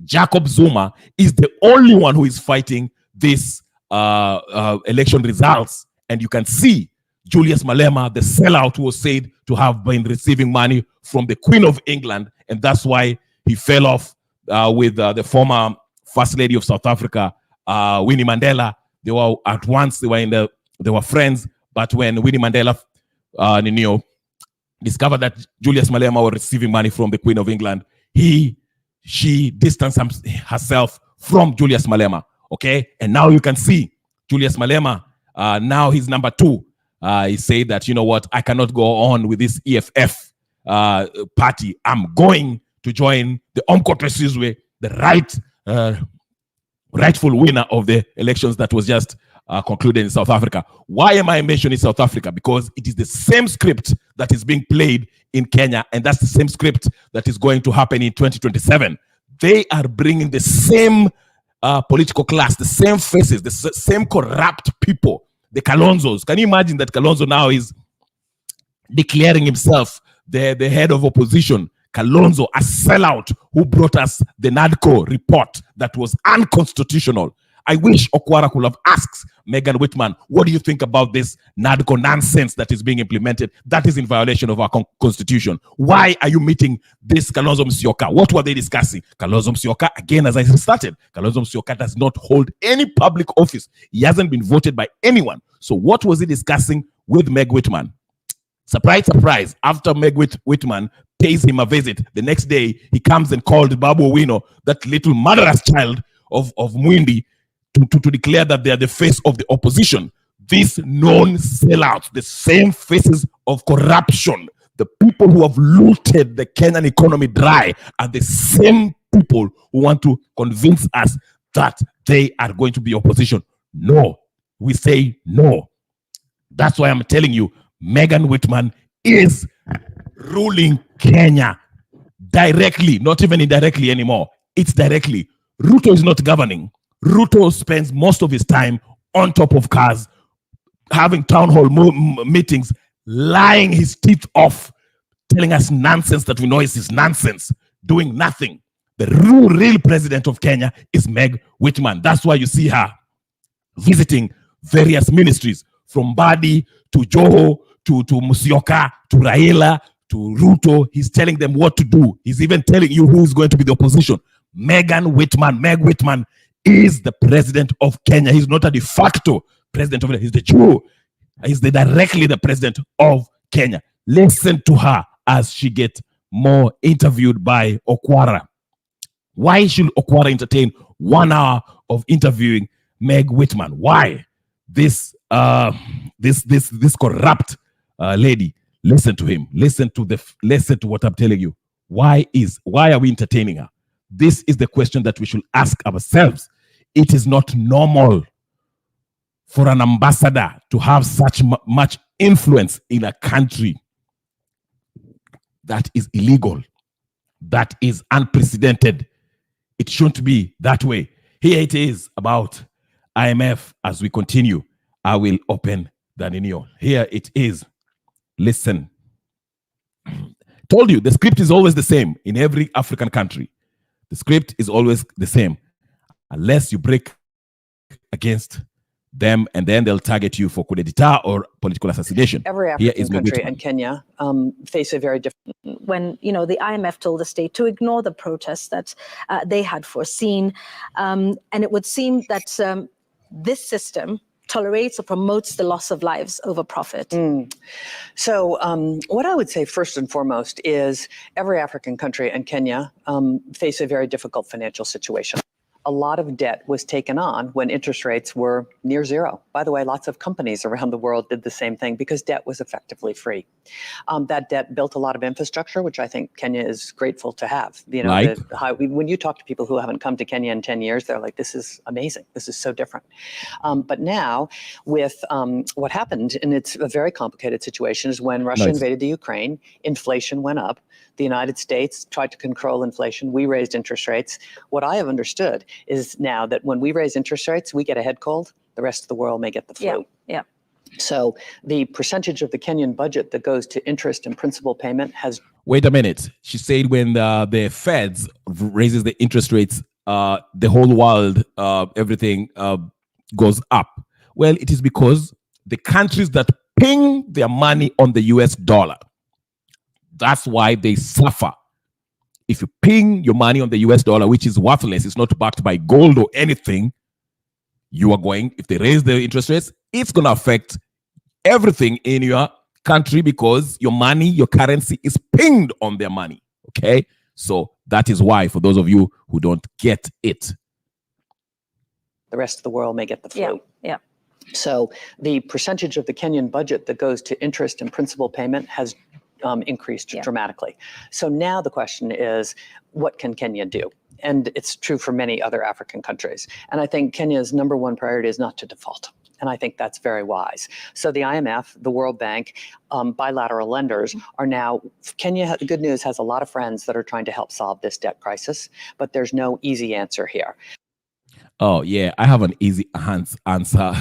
Jacob Zuma is the only one who is fighting this election results. And you can see Julius Malema, the sellout, who was said to have been receiving money from the Queen of England. And that's why he fell off with the former First Lady of South Africa, Winnie Mandela. They were at once, they were friends. But when Winnie Mandela discovered that Julius Malema was receiving money from the Queen of England, she distanced herself from Julius Malema. Okay, and now you can see Julius Malema. Now he's number 2. He said that, you know what, I cannot go on with this EFF party. I'm going to join the Umkhonto Sizwe, the rightful winner of the elections that was just concluded in South Africa. Why am I mentioning South Africa? Because it is the same script that is being played in Kenya, and that's the same script that is going to happen in 2027. They are bringing the same political class, the same faces, the same corrupt people, the Kalonzos. Can you imagine that Kalonzo now is declaring himself the head of opposition? Kalonzo, a sellout who brought us the NADCO report that was unconstitutional. I wish Okwara could have asked Megan Whitman, what do you think about this NADCO nonsense that is being implemented? That is in violation of our constitution. Why are you meeting this Kalonzo Musyoka? What were they discussing? Kalonzo Musyoka, again, as I started, Kalonzo Musyoka does not hold any public office. He hasn't been voted by anyone. So what was he discussing with Meg Whitman? Surprise, surprise. After Meg Whitman pays him a visit, the next day he comes and called Babu Owino, that little murderous child of Mwindi, to declare that they are the face of the opposition. These known sellouts, the same faces of corruption, the people who have looted the Kenyan economy dry, are the same people who want to convince us that they are going to be opposition. No, we say no. That's why I'm telling you, Megan Whitman is ruling Kenya directly, not even indirectly anymore. It's directly. Ruto is not governing. Ruto spends most of his time on top of cars, having town hall meetings, lying his teeth off, telling us nonsense that we know is nonsense, doing nothing. The real president of Kenya is Meg Whitman. That's why you see her visiting various ministries, from Badi to Joho to Musyoka to Raila to Ruto. He's telling them what to do. He's even telling you who's going to be the opposition. Meg Whitman is the president of Kenya. He's not a de facto president of Kenya. He's the Jew. He's directly the president of Kenya. Listen to her as she gets more interviewed by Okwara. Why should Okwara entertain 1 hour of interviewing Meg Whitman? Why? This corrupt lady. Listen to him. Listen to what I'm telling you. Why are we entertaining her? This is the question that we should ask ourselves. It is not normal for an ambassador to have such much influence in a country that is illegal, that is unprecedented. It shouldn't be that way. Here it is about IMF. As we continue, I will open the Ninio. Here it is. Listen. Told you, the script is always the same in every African country. The script is always the same, unless you break against them, and then they'll target you for coup d'etat or political assassination. Every African country and Kenya face a very different. When the IMF told the state to ignore the protests that they had foreseen, and it would seem that this system tolerates or promotes the loss of lives over profit. So what I would say first and foremost is every African country and Kenya face a very difficult financial situation. A lot of debt was taken on when interest rates were near zero. By the way, lots of companies around the world did the same thing because debt was effectively free. That debt built a lot of infrastructure, which I think Kenya is grateful to have. When you talk to people who haven't come to Kenya in 10 years, they're like, this is amazing. This is so different. But now with what happened, and it's a very complicated situation, is when Russia invaded the Ukraine, inflation went up. The United States tried to control inflation. We raised interest rates. What I have understood is now that when we raise interest rates, we get a head cold. The rest of the world may get the flu. Yeah. So the percentage of the Kenyan budget that goes to interest and principal payment has... Wait a minute. She said when the Feds raises the interest rates, the whole world, everything goes up. Well, it is because the countries that ping their money on the US dollar, that's why they suffer. If you ping your money on the US dollar, which is worthless, it's not backed by gold or anything, you are going, if they raise the interest rates, it's going to affect everything in your country because your money, your currency is pinged on their money. Okay? So that is why, for those of you who don't get it, the rest of the world may get the flu. Yeah. So the percentage of the Kenyan budget that goes to interest and principal payment has increased dramatically. So now the question is, what can Kenya do? And it's true for many other African countries. And I think Kenya's number one priority is not to default. And I think that's very wise. So the IMF, the World Bank, bilateral lenders are now, Kenya, the good news, has a lot of friends that are trying to help solve this debt crisis, but there's no easy answer here. Oh, yeah, I have an easy answer,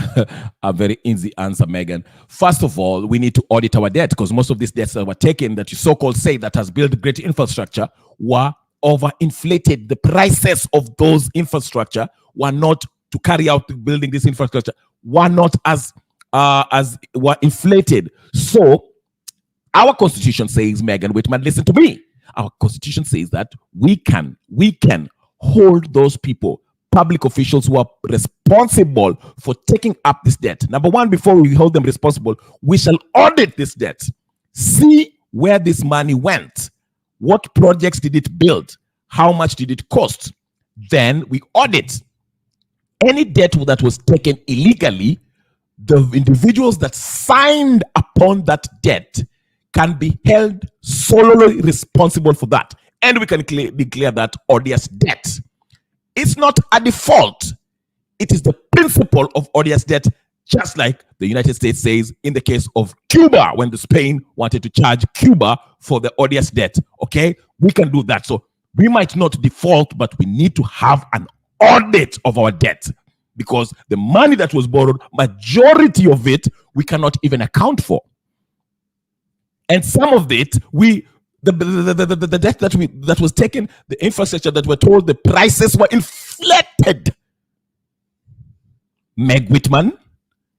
a very easy answer, Megan. First of all, we need to audit our debt because most of these debts that were taken that you so-called say that has built great infrastructure were overinflated. The prices of those infrastructure were not to carry out building this infrastructure, were not as were inflated. So our constitution says, Megan Whitman, listen to me. Our constitution says that we can hold those people, public officials who are responsible for taking up this debt. Number one, before we hold them responsible, we shall audit this debt. See where this money went. What projects did it build? How much did it cost? Then we audit. Any debt that was taken illegally, the individuals that signed upon that debt can be held solely responsible for that. And we can declare that odious debt. It's not a default. It is the principle of odious debt, just like the United States says in the case of Cuba, when the Spain wanted to charge Cuba for the odious debt. Okay, we can do that. So we might not default, but we need to have an audit of our debt because the money that was borrowed, majority of it, we cannot even account for. And some of it, the debt that was taken, the infrastructure that we're told the prices were inflated. Meg Whitman,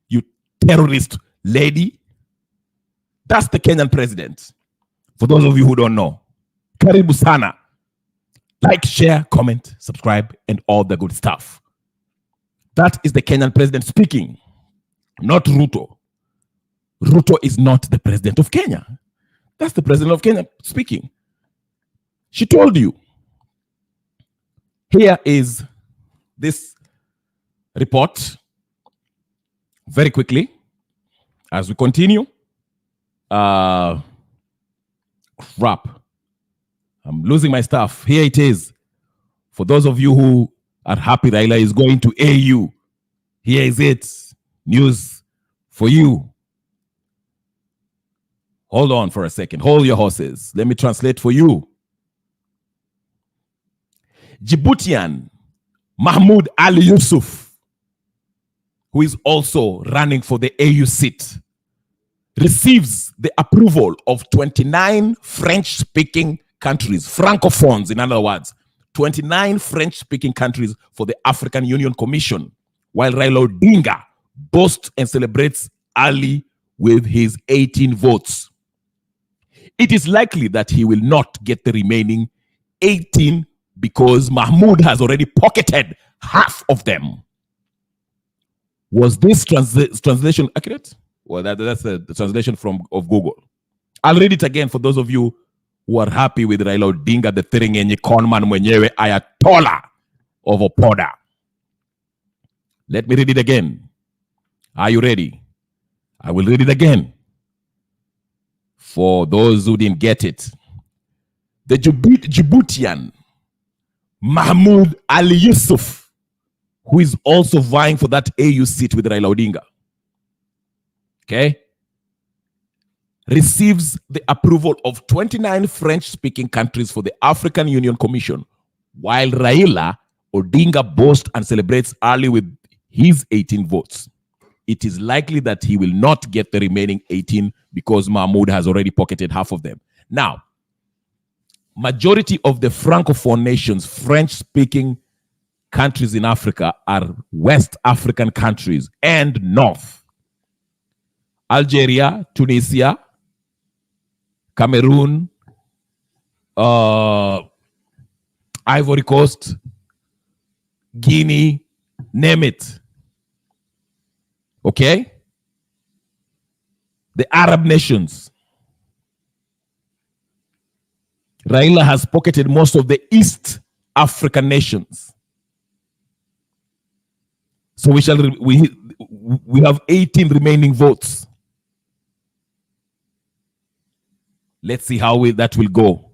you terrorist lady, that's the Kenyan president. For those of you who don't know, Karibu sana. Like, share, comment, subscribe, and all the good stuff. That is the Kenyan president speaking, not Ruto. Ruto is not the president of Kenya. That's the president of Kenya speaking. She told you. Here is this report. Very quickly, as we continue. Crap. I'm losing my stuff. Here it is. For those of you who are happy Raila is going to AU, here is it. News for you. Hold on for a second. Hold your horses. Let me translate for you. Djiboutian Mahmoud Ali Yusuf, who is also running for the AU seat, receives the approval of 29 French-speaking countries, Francophones in other words, 29 French-speaking countries for the African Union Commission, while Raila Odinga boasts and celebrates Ali with his 18 votes. It is likely that he will not get the remaining 18 because Mahmoud has already pocketed half of them. Was this translation accurate? Well, that's the translation of Google. I'll read it again for those of you who are happy with Raila Odinga, the Thiringenyi conman mwenyewe Ayatollah of Opoda. Let me read it again. Are you ready? I will read it again. For those who didn't get it. The Djiboutian Mahmoud Ali Yusuf, who is also vying for that AU seat with Raila Odinga, okay, receives the approval of 29 French-speaking countries for the African Union Commission, while Raila Odinga boasts and celebrates Ali with his 18 votes. it is likely that he will not get the remaining 18 because Mahmoud has already pocketed half of them. Now, majority of the Francophone nations, French-speaking countries in Africa, are West African countries and North. Algeria, Tunisia, Cameroon, Ivory Coast, Guinea, name it. Okay? The Arab nations. Raila has pocketed most of the East African nations. So we have 18 remaining votes. Let's see how that will go.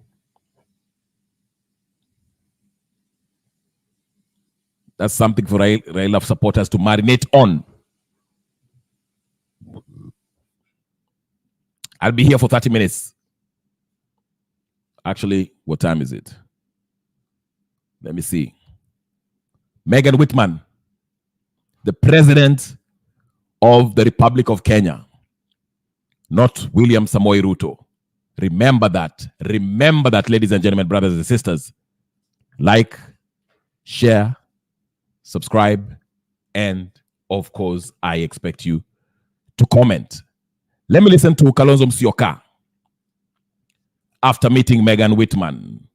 That's something for Raila supporters to marinate on. I'll be here for 30 minutes. Actually, what time is it? Let me see. Megan Whitman, the president of the Republic of Kenya, not William Samoei Ruto. Remember that. Remember that, ladies and gentlemen, brothers and sisters. Like, share, subscribe, and of course, I expect you to comment. Let me listen to Kalonzo Musyoka after meeting Megan Whitman.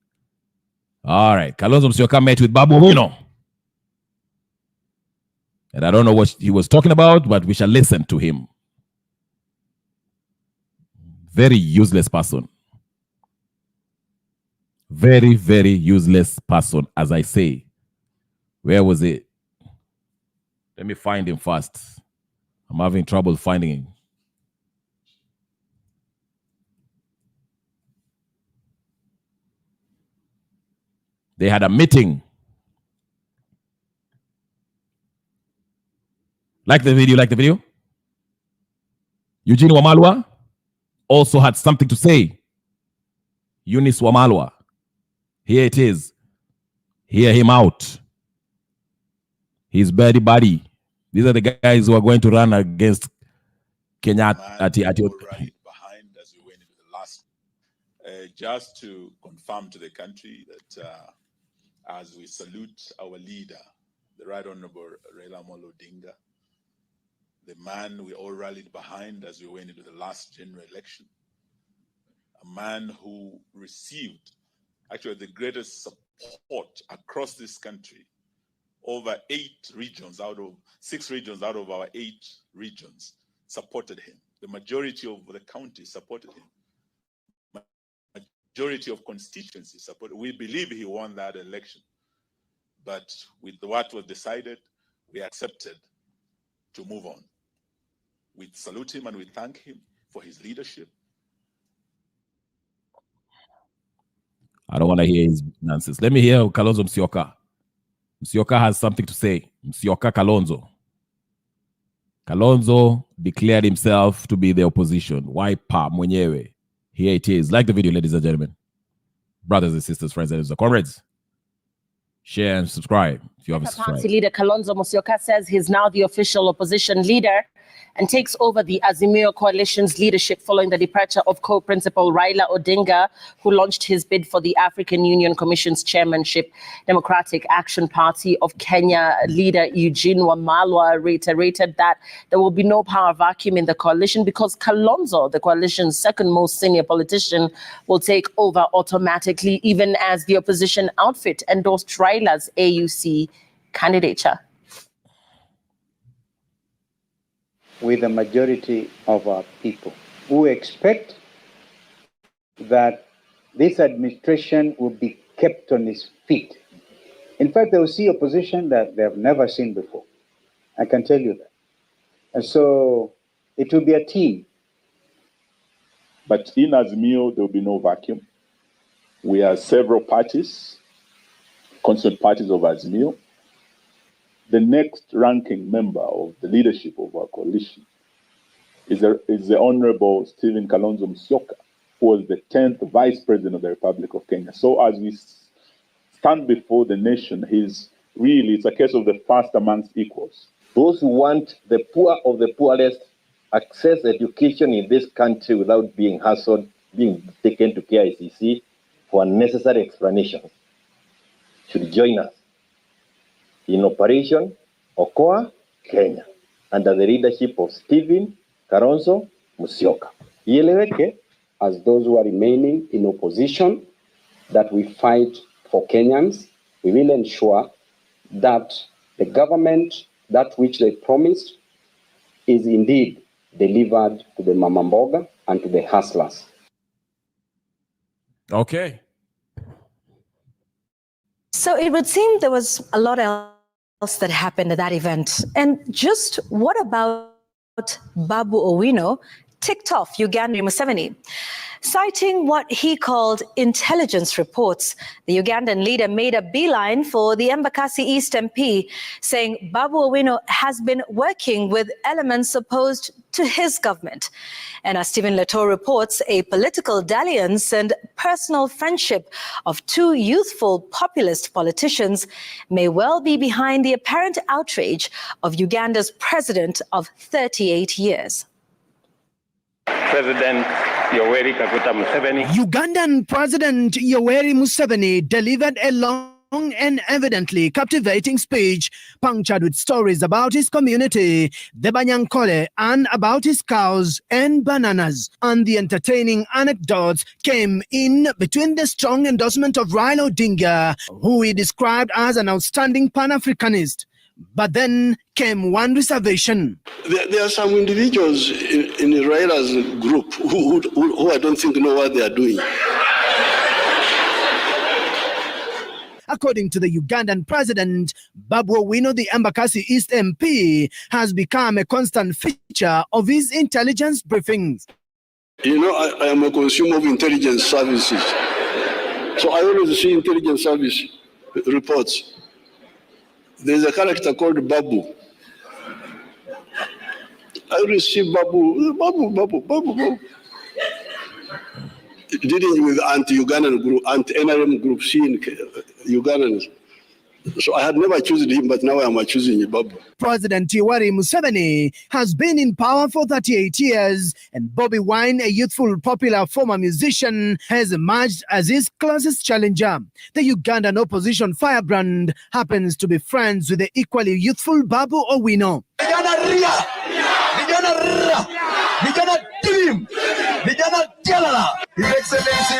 All right, Kalonzo Musyoka met with Babu Owino. And I don't know what he was talking about, but we shall listen to him. Very useless person. Very, very useless person, as I say. Where was it? Let me find him first. I'm having trouble finding him. They had a meeting. Like the video, like the video? Eugene Wamalwa also had something to say. Eunice Wamalwa. Here it is. Hear him out. His buddy. These are the guys who are going to run against Kenya at behind as we went into the last. Just to confirm to the country that as we salute our leader, the Right Honorable Raila Odinga, the man we all rallied behind as we went into the last general election, a man who received actually the greatest support across this country. Over 6 regions out of our 8 regions supported him. The majority of the counties supported him. Majority of constituencies supported. We believe he won that election. But with what was decided, we accepted to move on. We salute him and we thank him for his leadership. I don't want to hear his nonsense. Let me hear Kalonzo Musyoka. Musyoka has something to say. Musyoka Kalonzo. Kalonzo declared himself to be the opposition. Why pa mwenyewe? Here it is. Like the video, ladies and gentlemen. Brothers and sisters, friends and comrades. Share and subscribe if you haven't subscribed. Party leader Kalonzo Musyoka says he's now the official opposition leader and takes over the Azimio coalition's leadership following the departure of co-principal Raila Odinga, who launched his bid for the African Union Commission's chairmanship. Democratic Action Party of Kenya leader Eugene Wamalwa reiterated that there will be no power vacuum in the coalition because Kalonzo, the coalition's second most senior politician, will take over automatically, even as the opposition outfit endorsed Raila's AUC candidature. With the majority of our people who expect that this administration will be kept on its feet. In fact, they will see opposition that they have never seen before. I can tell you that. And so it will be a team. But in Azimio, there will be no vacuum. We are several parties, constant parties of Azimio. The next ranking member of the leadership of our coalition is the Honorable Stephen Kalonzo Musyoka, who was the 10th Vice President of the Republic of Kenya. So as we stand before the nation, it's a case of the first amongst equals. Those who want the poor of the poorest access education in this country without being hassled, being taken to KICC for unnecessary explanations, should join us in Operation Okoa Kenya under the leadership of Stephen Kalonzo Musyoka. Ieleweke, as those who are remaining in opposition, that we fight for Kenyans. We will ensure that the government, that which they promised, is indeed delivered to the Mama Mboga and to the hustlers. Okay. So it would seem there was a lot else that happened at that event. And just what about Babu Owino ticked off Uganda Museveni? Citing what he called intelligence reports, the Ugandan leader made a beeline for the Embakasi East MP, saying Babu Owino has been working with elements opposed to his government. And as Stephen Leto reports, a political dalliance and personal friendship of two youthful populist politicians may well be behind the apparent outrage of Uganda's president of 38 years. President Yoweri Kaguta Museveni. Ugandan President Yoweri Museveni delivered a long and evidently captivating speech, punctured with stories about his community, the Banyankole, and about his cows and bananas. And the entertaining anecdotes came in between the strong endorsement of Raila Odinga, who he described as an outstanding Pan-Africanist. But then came one reservation. There are some individuals in Raila's group who I don't think know what they are doing. According to the Ugandan president, Babu Owino, the Embakasi East MP, has become a constant feature of his intelligence briefings. You know, I am a consumer of intelligence services. So I always see intelligence service reports. There's a character called Babu. I always see Babu. Dealing with anti-Ugandan group, anti-NRM group, seeing Ugandans. So I had never chosen him, but now I am choosing Babu. President Yoweri Museveni has been in power for 38 years, and Bobi Wine, a youthful, popular former musician, has emerged as his closest challenger. The Ugandan opposition firebrand happens to be friends with the equally youthful Babu Owino. His Excellency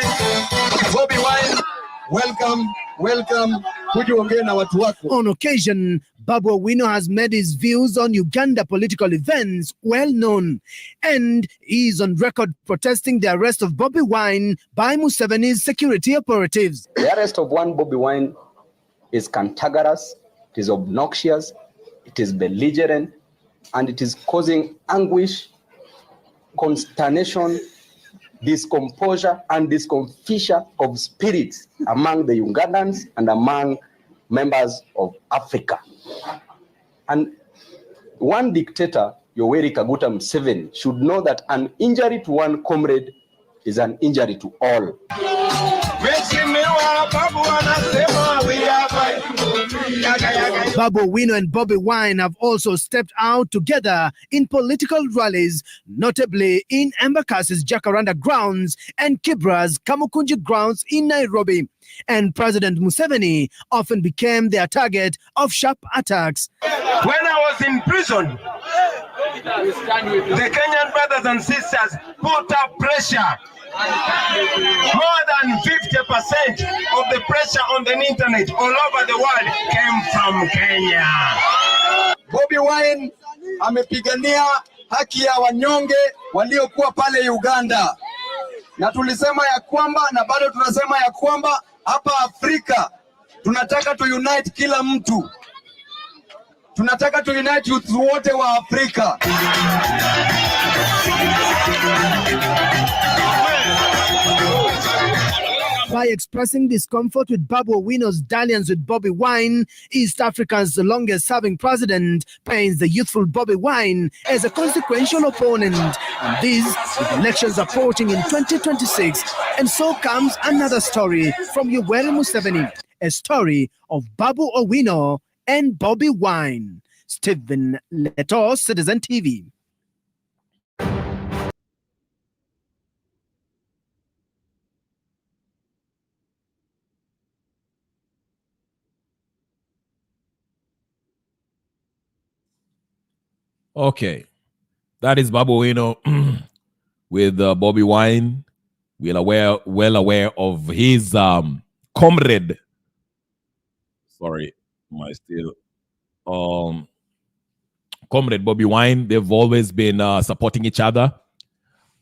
Bobi Wine, welcome. On occasion, Babu Owino has made his views on Uganda political events well known, and he is on record protesting the arrest of Bobi Wine by Museveni's security operatives. The arrest of one Bobi Wine is cantankerous, it is obnoxious, it is belligerent, and it is causing anguish, consternation, discomposure and discomfiture of spirits among the Ugandans and among members of Africa. And one dictator, Yoweri Kaguta Museveni, should know that an injury to one comrade is an injury to all. Babu Owino and Bobi Wine have also stepped out together in political rallies, notably in Embakasi's Jacaranda grounds and Kibra's Kamukunji grounds in Nairobi. And President Museveni often became their target of sharp attacks. When I was in prison, the Kenyan brothers and sisters put up pressure. More than 50% of the pressure on the internet all over the world came from Kenya. Bobi Wine amepigania haki ya wanyonge waliokuwa pale Uganda. Na tulisema ya kwamba na bado tunasema ya kwamba hapa Afrika tunataka to unite kila mtu. Tunataka to unite youth wote wa Afrika. By expressing discomfort with Babu Owino's dalliance with Bobi Wine, East Africa's longest-serving president paints the youthful Bobi Wine as a consequential opponent. And this, with elections approaching in 2026. And so comes another story from Yoweri Museveni, a story of Babu Owino and Bobi Wine. Stephen Leto, Citizen TV. Okay, that is Babu Owino with Bobby Wine. Well aware of his comrade. Sorry, my still comrade Bobby Wine. They've always been supporting each other.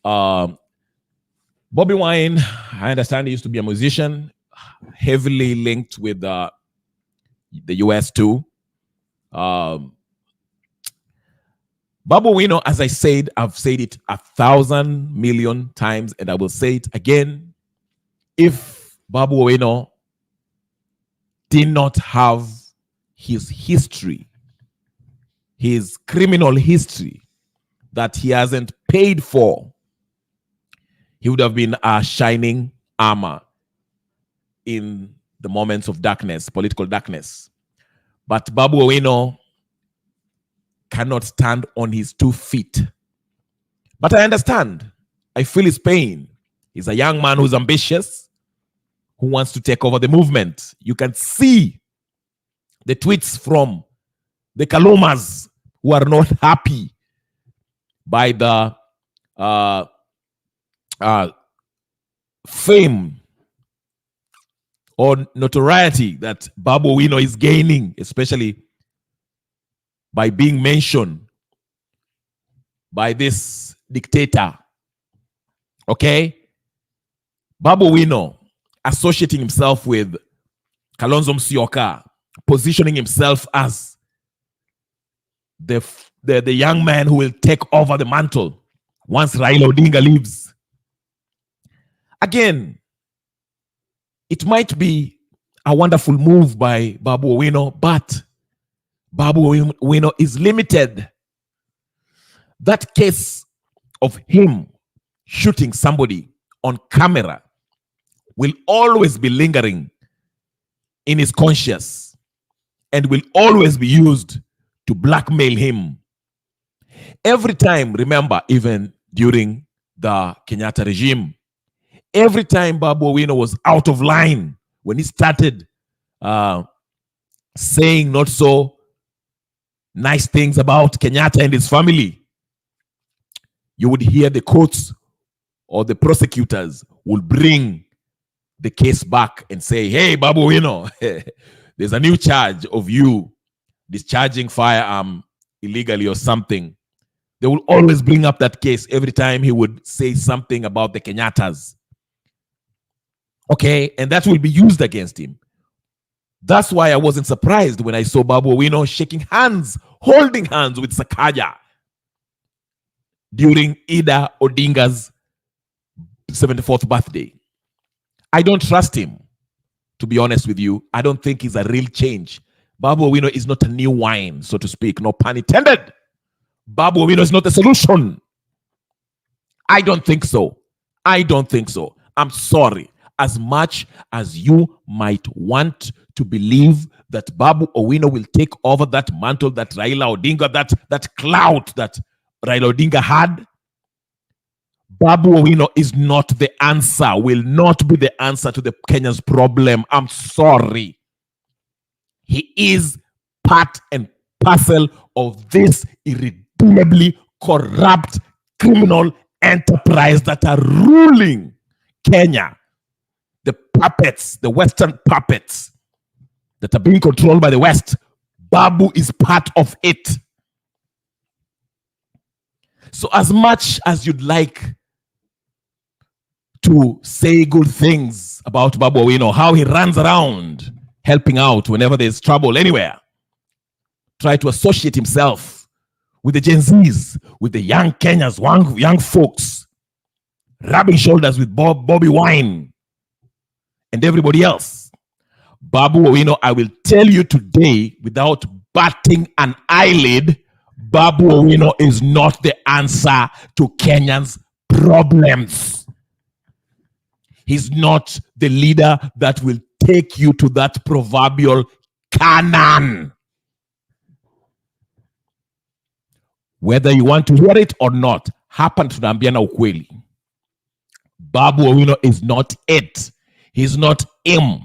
Bobby Wine, I understand, he used to be a musician, heavily linked with the US too. Babu Owino, as I said, I've said it 1,000 million times, and I will say it again. If Babu Owino did not have his history, his criminal history that he hasn't paid for, he would have been a shining armor in the moments of darkness, political darkness. But Babu Owino cannot stand on his 2 feet. But I understand. I feel his pain. He's a young man who's ambitious, who wants to take over the movement. You can see the tweets from the Kalumas who are not happy by the fame or notoriety that Babu Owino is gaining, especially by being mentioned by this dictator. Okay? Babu Owino associating himself with Kalonzo Musyoka, positioning himself as the young man who will take over the mantle once Raila Odinga leaves. Again, it might be a wonderful move by Babu Owino, but Babu Owino is limited. That case of him shooting somebody on camera will always be lingering in his conscience and will always be used to blackmail him. Every time, remember, even during the Kenyatta regime, every time Babu Owino was out of line, when he started saying not so nice things about Kenyatta and his family, you would hear the courts or the prosecutors will bring the case back and say, hey, Babu Owino, there's a new charge of you discharging firearm illegally or something. They will always bring up that case every time he would say something about the Kenyattas. Okay, and that will be used against him. That's why I wasn't surprised when I saw Babu Owino shaking hands, holding hands with Sakaja during Ida Odinga's 74th birthday. I don't trust him, to be honest with you. I don't think he's a real change. Babu Owino is not a new wine, so to speak. No pun intended. Babu Owino is not the solution. I don't think so. I don't think so. I'm sorry. As much as you might want to believe that Babu Owino will take over that mantle, that Raila Odinga, that clout that Raila Odinga had, Babu Owino is not the answer, will not be the answer to the Kenya's problem. I'm sorry. He is part and parcel of this irredeemably corrupt criminal enterprise that are ruling Kenya. The puppets, the Western puppets that are being controlled by the West, Babu is part of it. So as much as you'd like to say good things about Babu Owino, how he runs around helping out whenever there's trouble anywhere, try to associate himself with the Gen Zs, with the young Kenyans, young folks, rubbing shoulders with Bobby Wine and everybody else. Babu Owino, I will tell you today, without batting an eyelid, Babu Owino is not the answer to Kenyans' problems. He's not the leader that will take you to that proverbial Canaan. Whether you want to hear it or not, hapa tunaambiana ukweli. Babu Owino is not it. He's not him.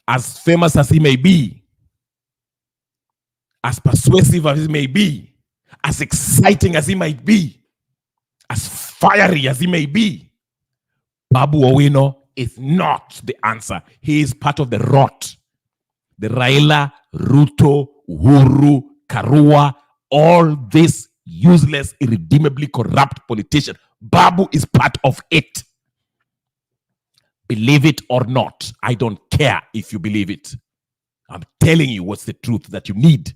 As famous as he may be, as persuasive as he may be, as exciting as he might be, as fiery as he may be, Babu Owino is not the answer. He is part of the rot. The Raila, Ruto, Uhuru, Karua, all this useless, irredeemably corrupt politician. Babu is part of it. Believe it or not. I don't care if you believe it. I'm telling you what's the truth that you need.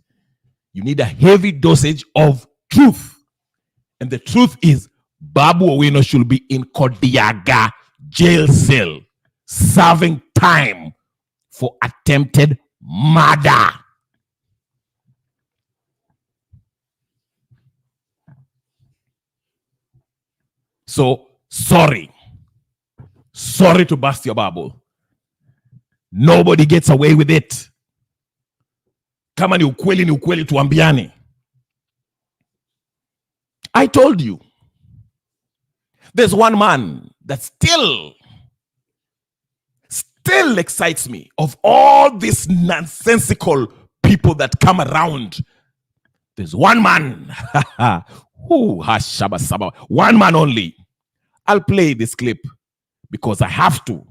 You need a heavy dosage of truth. And the truth is, Babu Owino should be in Kodiaga jail cell, serving time for attempted murder. So, sorry. Sorry to burst your bubble. Nobody gets away with it. Kama ni ukweli tuambiane. I told you. There's one man that still excites me of all these nonsensical people that come around. There's one man. One man only. I'll play this clip because I have to.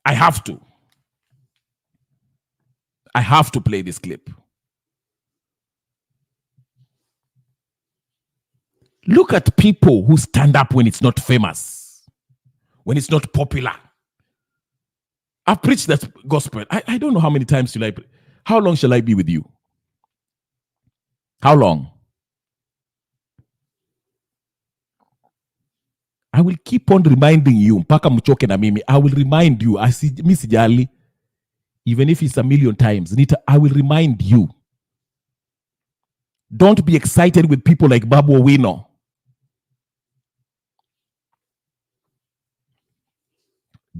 I have to play this clip. Look at people who stand up when it's not famous, when it's not popular. I've preached that gospel. I don't know how many times shall I preach. How long shall I be with you? How long? I will keep on reminding you. Mpaka mchoke na mimi. I will remind you. Mi sijali. Even if it's 1,000,000 times. I will remind you. Don't be excited with people like Babu Owino.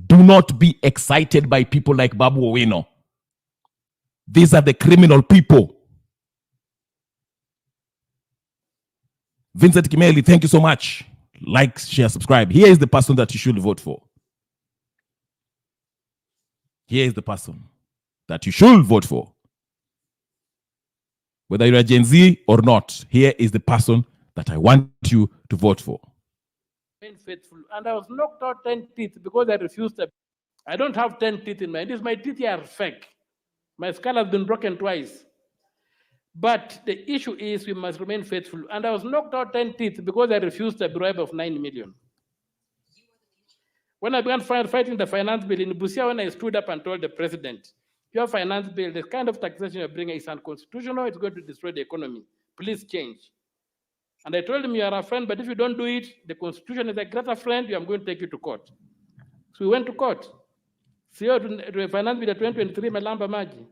Do not be excited by people like Babu Owino. These are the criminal people. Vincent Kimeli, thank you so much. Like, share, subscribe. Here is the person that you should vote for. Here is the person that you should vote for. Whether you're a Gen Z or not, here is the person that I want you to vote for. Faithful, and I was knocked out 10 teeth because I refused to. I don't have 10 teeth in my teeth. My teeth are fake. My skull has been broken twice. But the issue is we must remain faithful. And I was knocked out 10 teeth because I refused a bribe of 9 million. When I began fighting the finance bill in Busia, when I stood up and told the president, your finance bill, the kind of taxation you're bringing is unconstitutional, it's going to destroy the economy. Please change. And I told him, you are a friend, but if you don't do it, the constitution is a greater friend, I'm going to take you to court. So we went to court. CEO to finance bill 2023, Malamba Maji.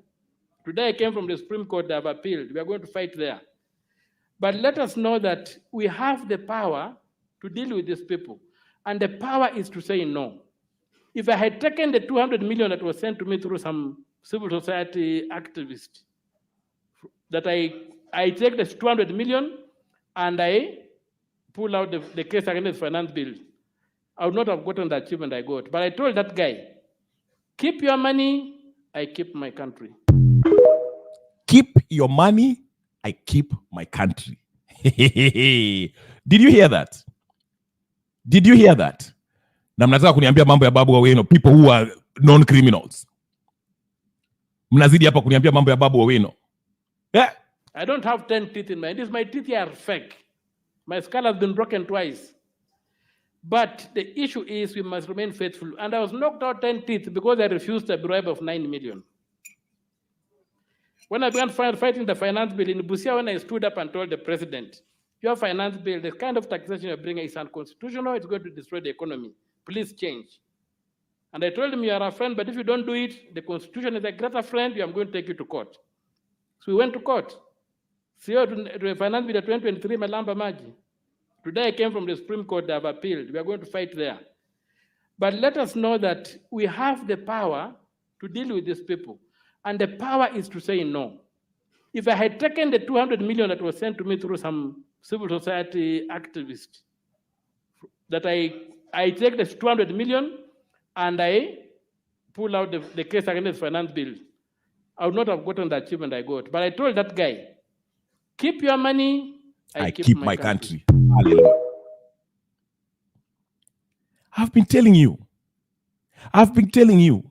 Today I came from the Supreme Court, they have appealed. We are going to fight there. But let us know that we have the power to deal with these people. And the power is to say no. If I had taken the 200 million that was sent to me through some civil society activist, that I take this 200 million and I pull out the case against the finance bill, I would not have gotten the achievement I got. But I told that guy, keep your money, I keep my country. Keep your money, I keep my country. Did you hear that? Did you hear that? Na mnataka kuniambia mambo ya Babu Owino, people who are non-criminals. Mnazidi hapa kuniambia mambo ya Babu Owino. Yeah. I don't have 10 teeth in my teeth. My teeth are fake. My skull has been broken twice. But the issue is we must remain faithful. And I was knocked out 10 teeth because I refused a bribe of 9 million. When I began fighting the finance bill in Busia, when I stood up and told the president, your finance bill, the kind of taxation you're bringing is unconstitutional, it's going to destroy the economy. Please change. And I told him, you are a friend, but if you don't do it, the constitution is a greater friend, I'm going to take you to court. So we went to court. CEO to finance bill 2023, Malamba Maji. Today I came from the Supreme Court, they have appealed. We are going to fight there. But let us know that we have the power to deal with these people. And the power is to say no. If I had taken the 200 million that was sent to me through some civil society activist, that I take the 200 million and I pull out the case against the finance bill, I would not have gotten the achievement I got. But I told that guy, keep your money, I keep my country. Hallelujah. I've been telling you,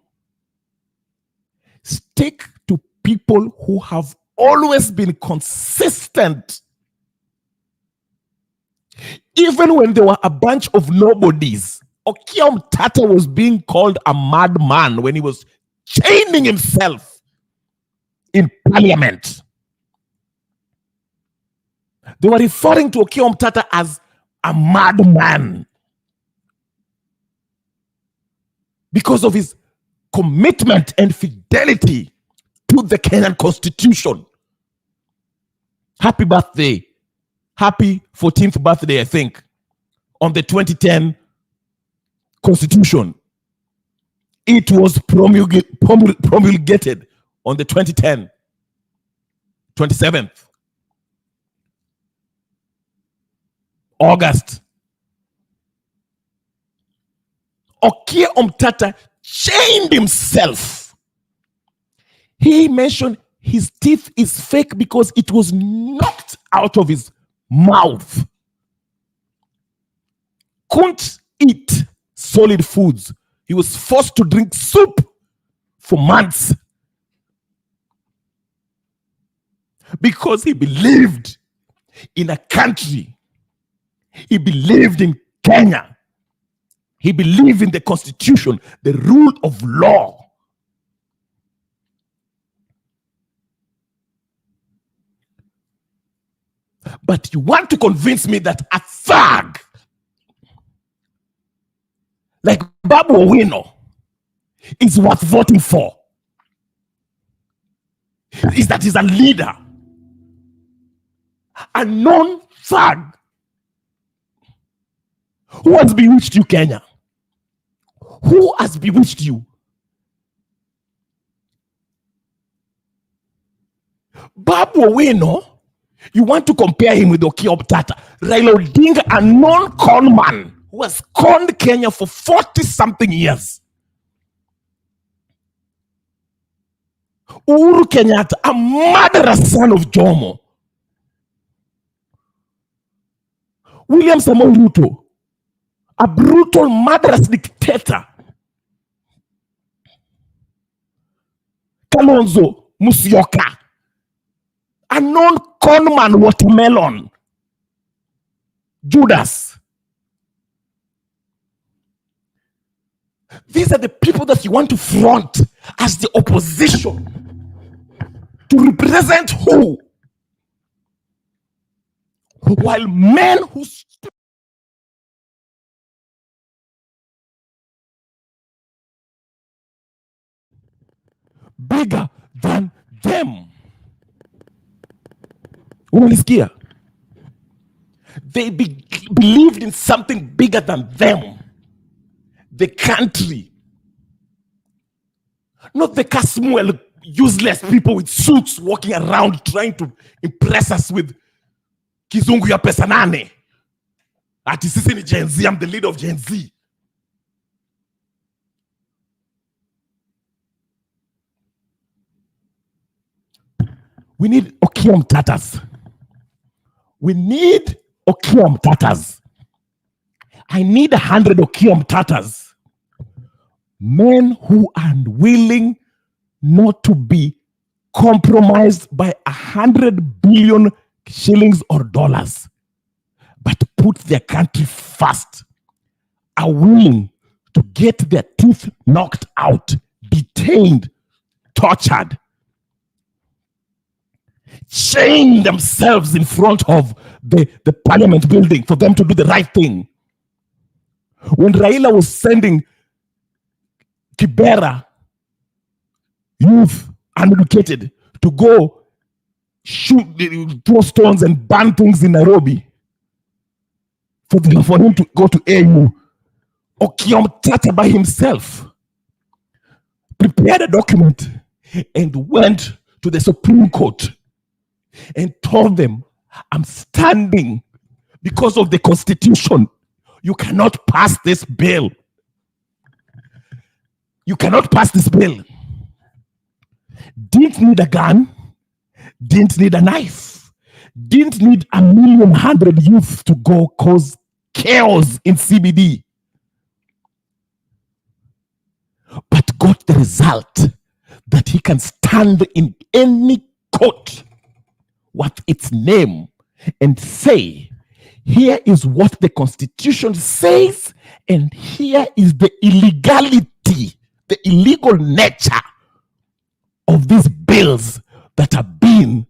stick to people who have always been consistent. Even when there were a bunch of nobodies, Okiya Omtata was being called a madman when he was chaining himself in parliament. They were referring to Okiya Omtata as a madman because of his commitment and fidelity to the Kenyan Constitution. Happy birthday. Happy 14th birthday, I think, on the 2010 Constitution. It was promulgated on the 2010, 27th August. Okiya Omtata chained himself. He mentioned his teeth is fake because it was knocked out of his mouth. Couldn't eat solid foods. He was forced to drink soup for months because he believed in a country. He believed in Kenya. He believed in the Constitution, the rule of law. But you want to convince me that a thug like Babu Owino is worth voting for? Is that he's a leader, a known thug who has bewitched you, Kenya? Who has bewitched you? Babu Owino, you want to compare him with Okiya Omtata. Raila Odinga, a known con man who has conned Kenya for 40-something years. Uhuru Kenyatta, a murderous son of Jomo. William Samoei Ruto, a brutal, murderous dictator. Kalonzo Musyoka, a known conman watermelon. Judas. These are the people that you want to front as the opposition to represent who? While men who bigger than them. Unanisikia? They believed in something bigger than them. The country. Not the Kasmuel useless people with suits walking around trying to impress us with kizungu ya pesa nane. Ati sisi ni Gen Z, I'm the leader of Gen Z. We need Okiya Omtatas. We need Okiya Omtatas. I need 100 Okiya Omtatas. Men who are willing not to be compromised by 100 billion shillings or dollars, but put their country first, are willing to get their teeth knocked out, detained, tortured, chain themselves in front of the parliament building for them to do the right thing. When Raila was sending Kibera youth, uneducated, to go shoot, throw stones and burn things in Nairobi, for him to go to AU, Okiya Omtata by himself prepared a document and went to the Supreme Court and told them, I'm standing because of the Constitution. You cannot pass this bill. You cannot pass this bill. Didn't need a gun, didn't need a knife, didn't need 1,100,000 youth to go cause chaos in CBD. But got the result that he can stand in any court with its name and say, here is what the Constitution says, and here is the illegality, the illegal nature of these bills that are being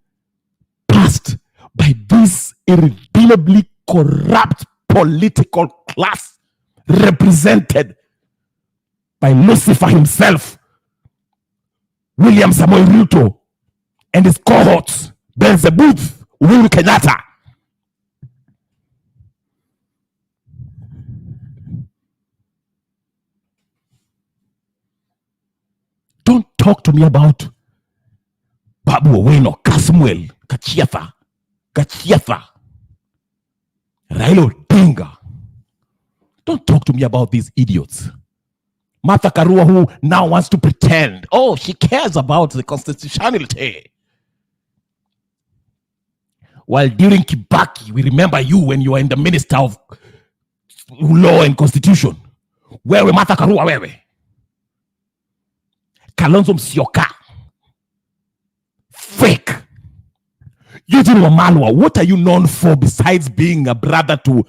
passed by this irredeemably corrupt political class represented by Lucifer himself, William Samoei Ruto, and his cohorts, Beelzebub, Uhuru Kenyatta. Don't talk to me about Babu Owino, Kasmuel, Kachiatha, Raila Odinga. Don't talk to me about these idiots. Martha Karua, who now wants to pretend, oh, she cares about the constitutionality. While during Kibaki, we remember you when you were in the Minister of Law and Constitution. Where were Martha Karua? Where were Kalonzo Musyoka? Fake. Eugene Wamalwa, what are you known for besides being a brother to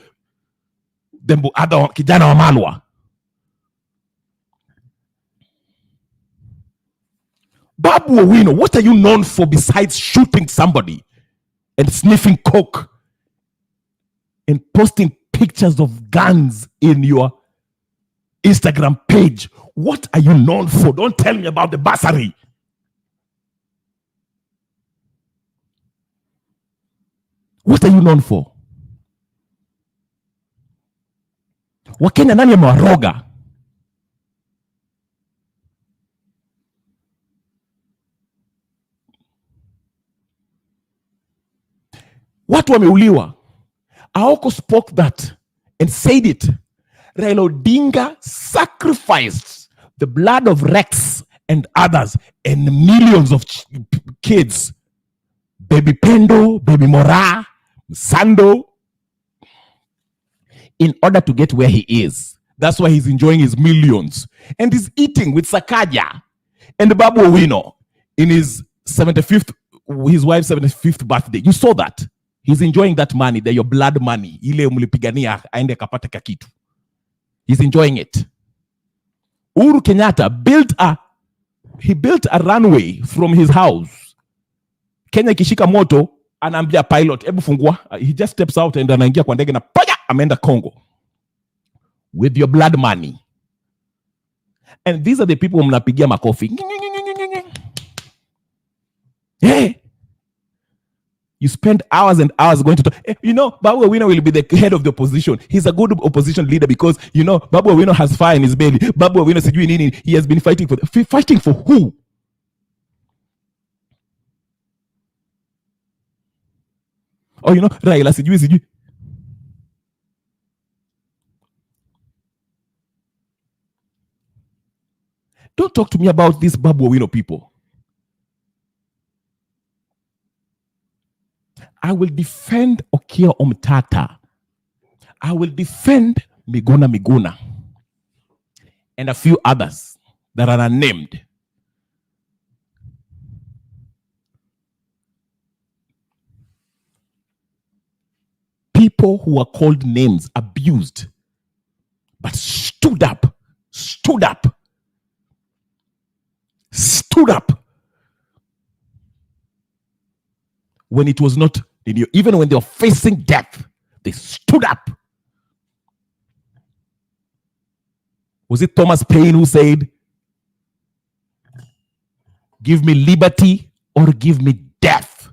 the other Kijana Wamalwa? Babu Owino, what are you known for besides shooting somebody and sniffing coke and posting pictures of guns in your Instagram page? What are you known for? Don't tell me about the bursary. What are you known for? Wakenya nani amewaroga? Watu wameuliwa. Aoko spoke that and said it. Raila Odinga sacrificed the blood of Rex and others and millions of kids. Baby Pendo, Baby Mora, Sando, in order to get where he is. That's why he's enjoying his millions. And he's eating with Sakaja and Babu Owino in his 75th, his wife's 75th birthday. You saw that. He's enjoying that money, your blood money. Ile mlipigania aende kapata kakitu. He's enjoying it. Uhuru Kenyatta built a runway from his house. Kenya ikishika moto, anaambia pilot, ebu fungua. He just steps out and anaingia kwa ndege na paya, ameenda Congo. With your blood money. And these are the people mnapigia makofi. Hey. You spend hours and hours going to talk. You know, Babu Owino will be the head of the opposition. He's a good opposition leader because, you know, Babu Owino has fire in his belly. Babu Owino sijui nini. He has been fighting for who? Oh, you know, Raila sijui. Don't talk to me about these Babu Owino people. I will defend Okiya Omtata. I will defend Miguna and a few others that are unnamed. People who are called names, abused, but stood up when it was not, even when they were facing death, they stood up. Was it Thomas Paine who said, give me liberty or give me death?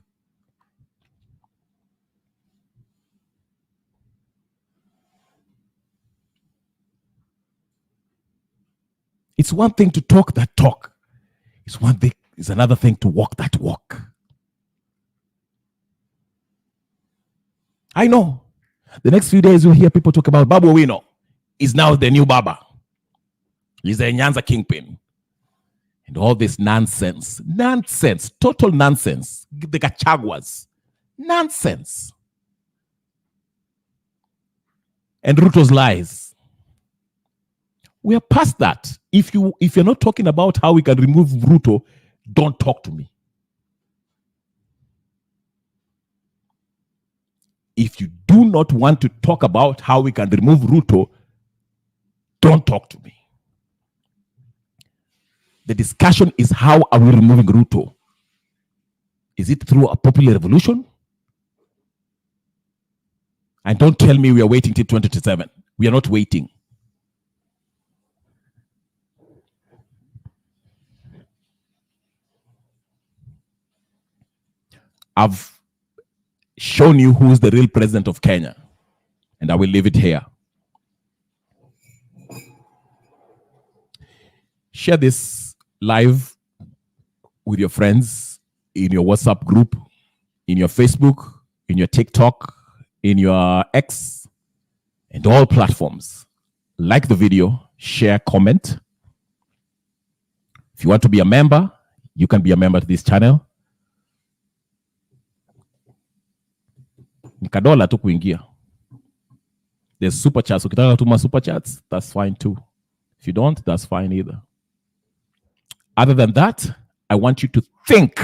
It's one thing to talk that talk. It's one thing It's another thing to walk that walk. I know. The next few days you'll hear people talk about Babu Owino is now the new Baba. He's a Nyanza kingpin. And all this nonsense. Nonsense. Total nonsense. The Gachagwas. Nonsense. And Ruto's lies. We are past that. If you're not talking about how we can remove Ruto, don't talk to me. If you do not want to talk about how we can remove Ruto, don't talk to me. The discussion is, how are we removing Ruto? Is it through a popular revolution? And don't tell me we are waiting till 2027. We are not waiting. I've shown you who is the real president of Kenya, and I will leave it here. Share this live with your friends, in your WhatsApp group, in your Facebook, in your TikTok, in your X, and all platforms. Like the video, share, comment. If you want to be a member, you can be a member to this channel. Ni $1 tu kuingia. There's super chats. Ukitaka kutuma super chats, that's fine too. If you don't, that's fine either. Other than that, I want you to think.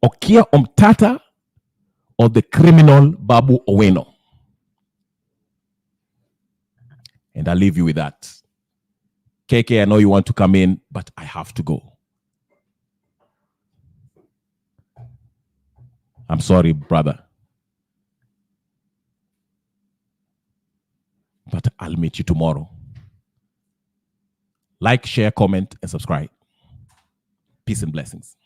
Okia Omtata or the criminal Babu Owino? And I'll leave you with that. KK, I know you want to come in, but I have to go. I'm sorry, brother. But I'll meet you tomorrow. Like, share, comment, and subscribe. Peace and blessings.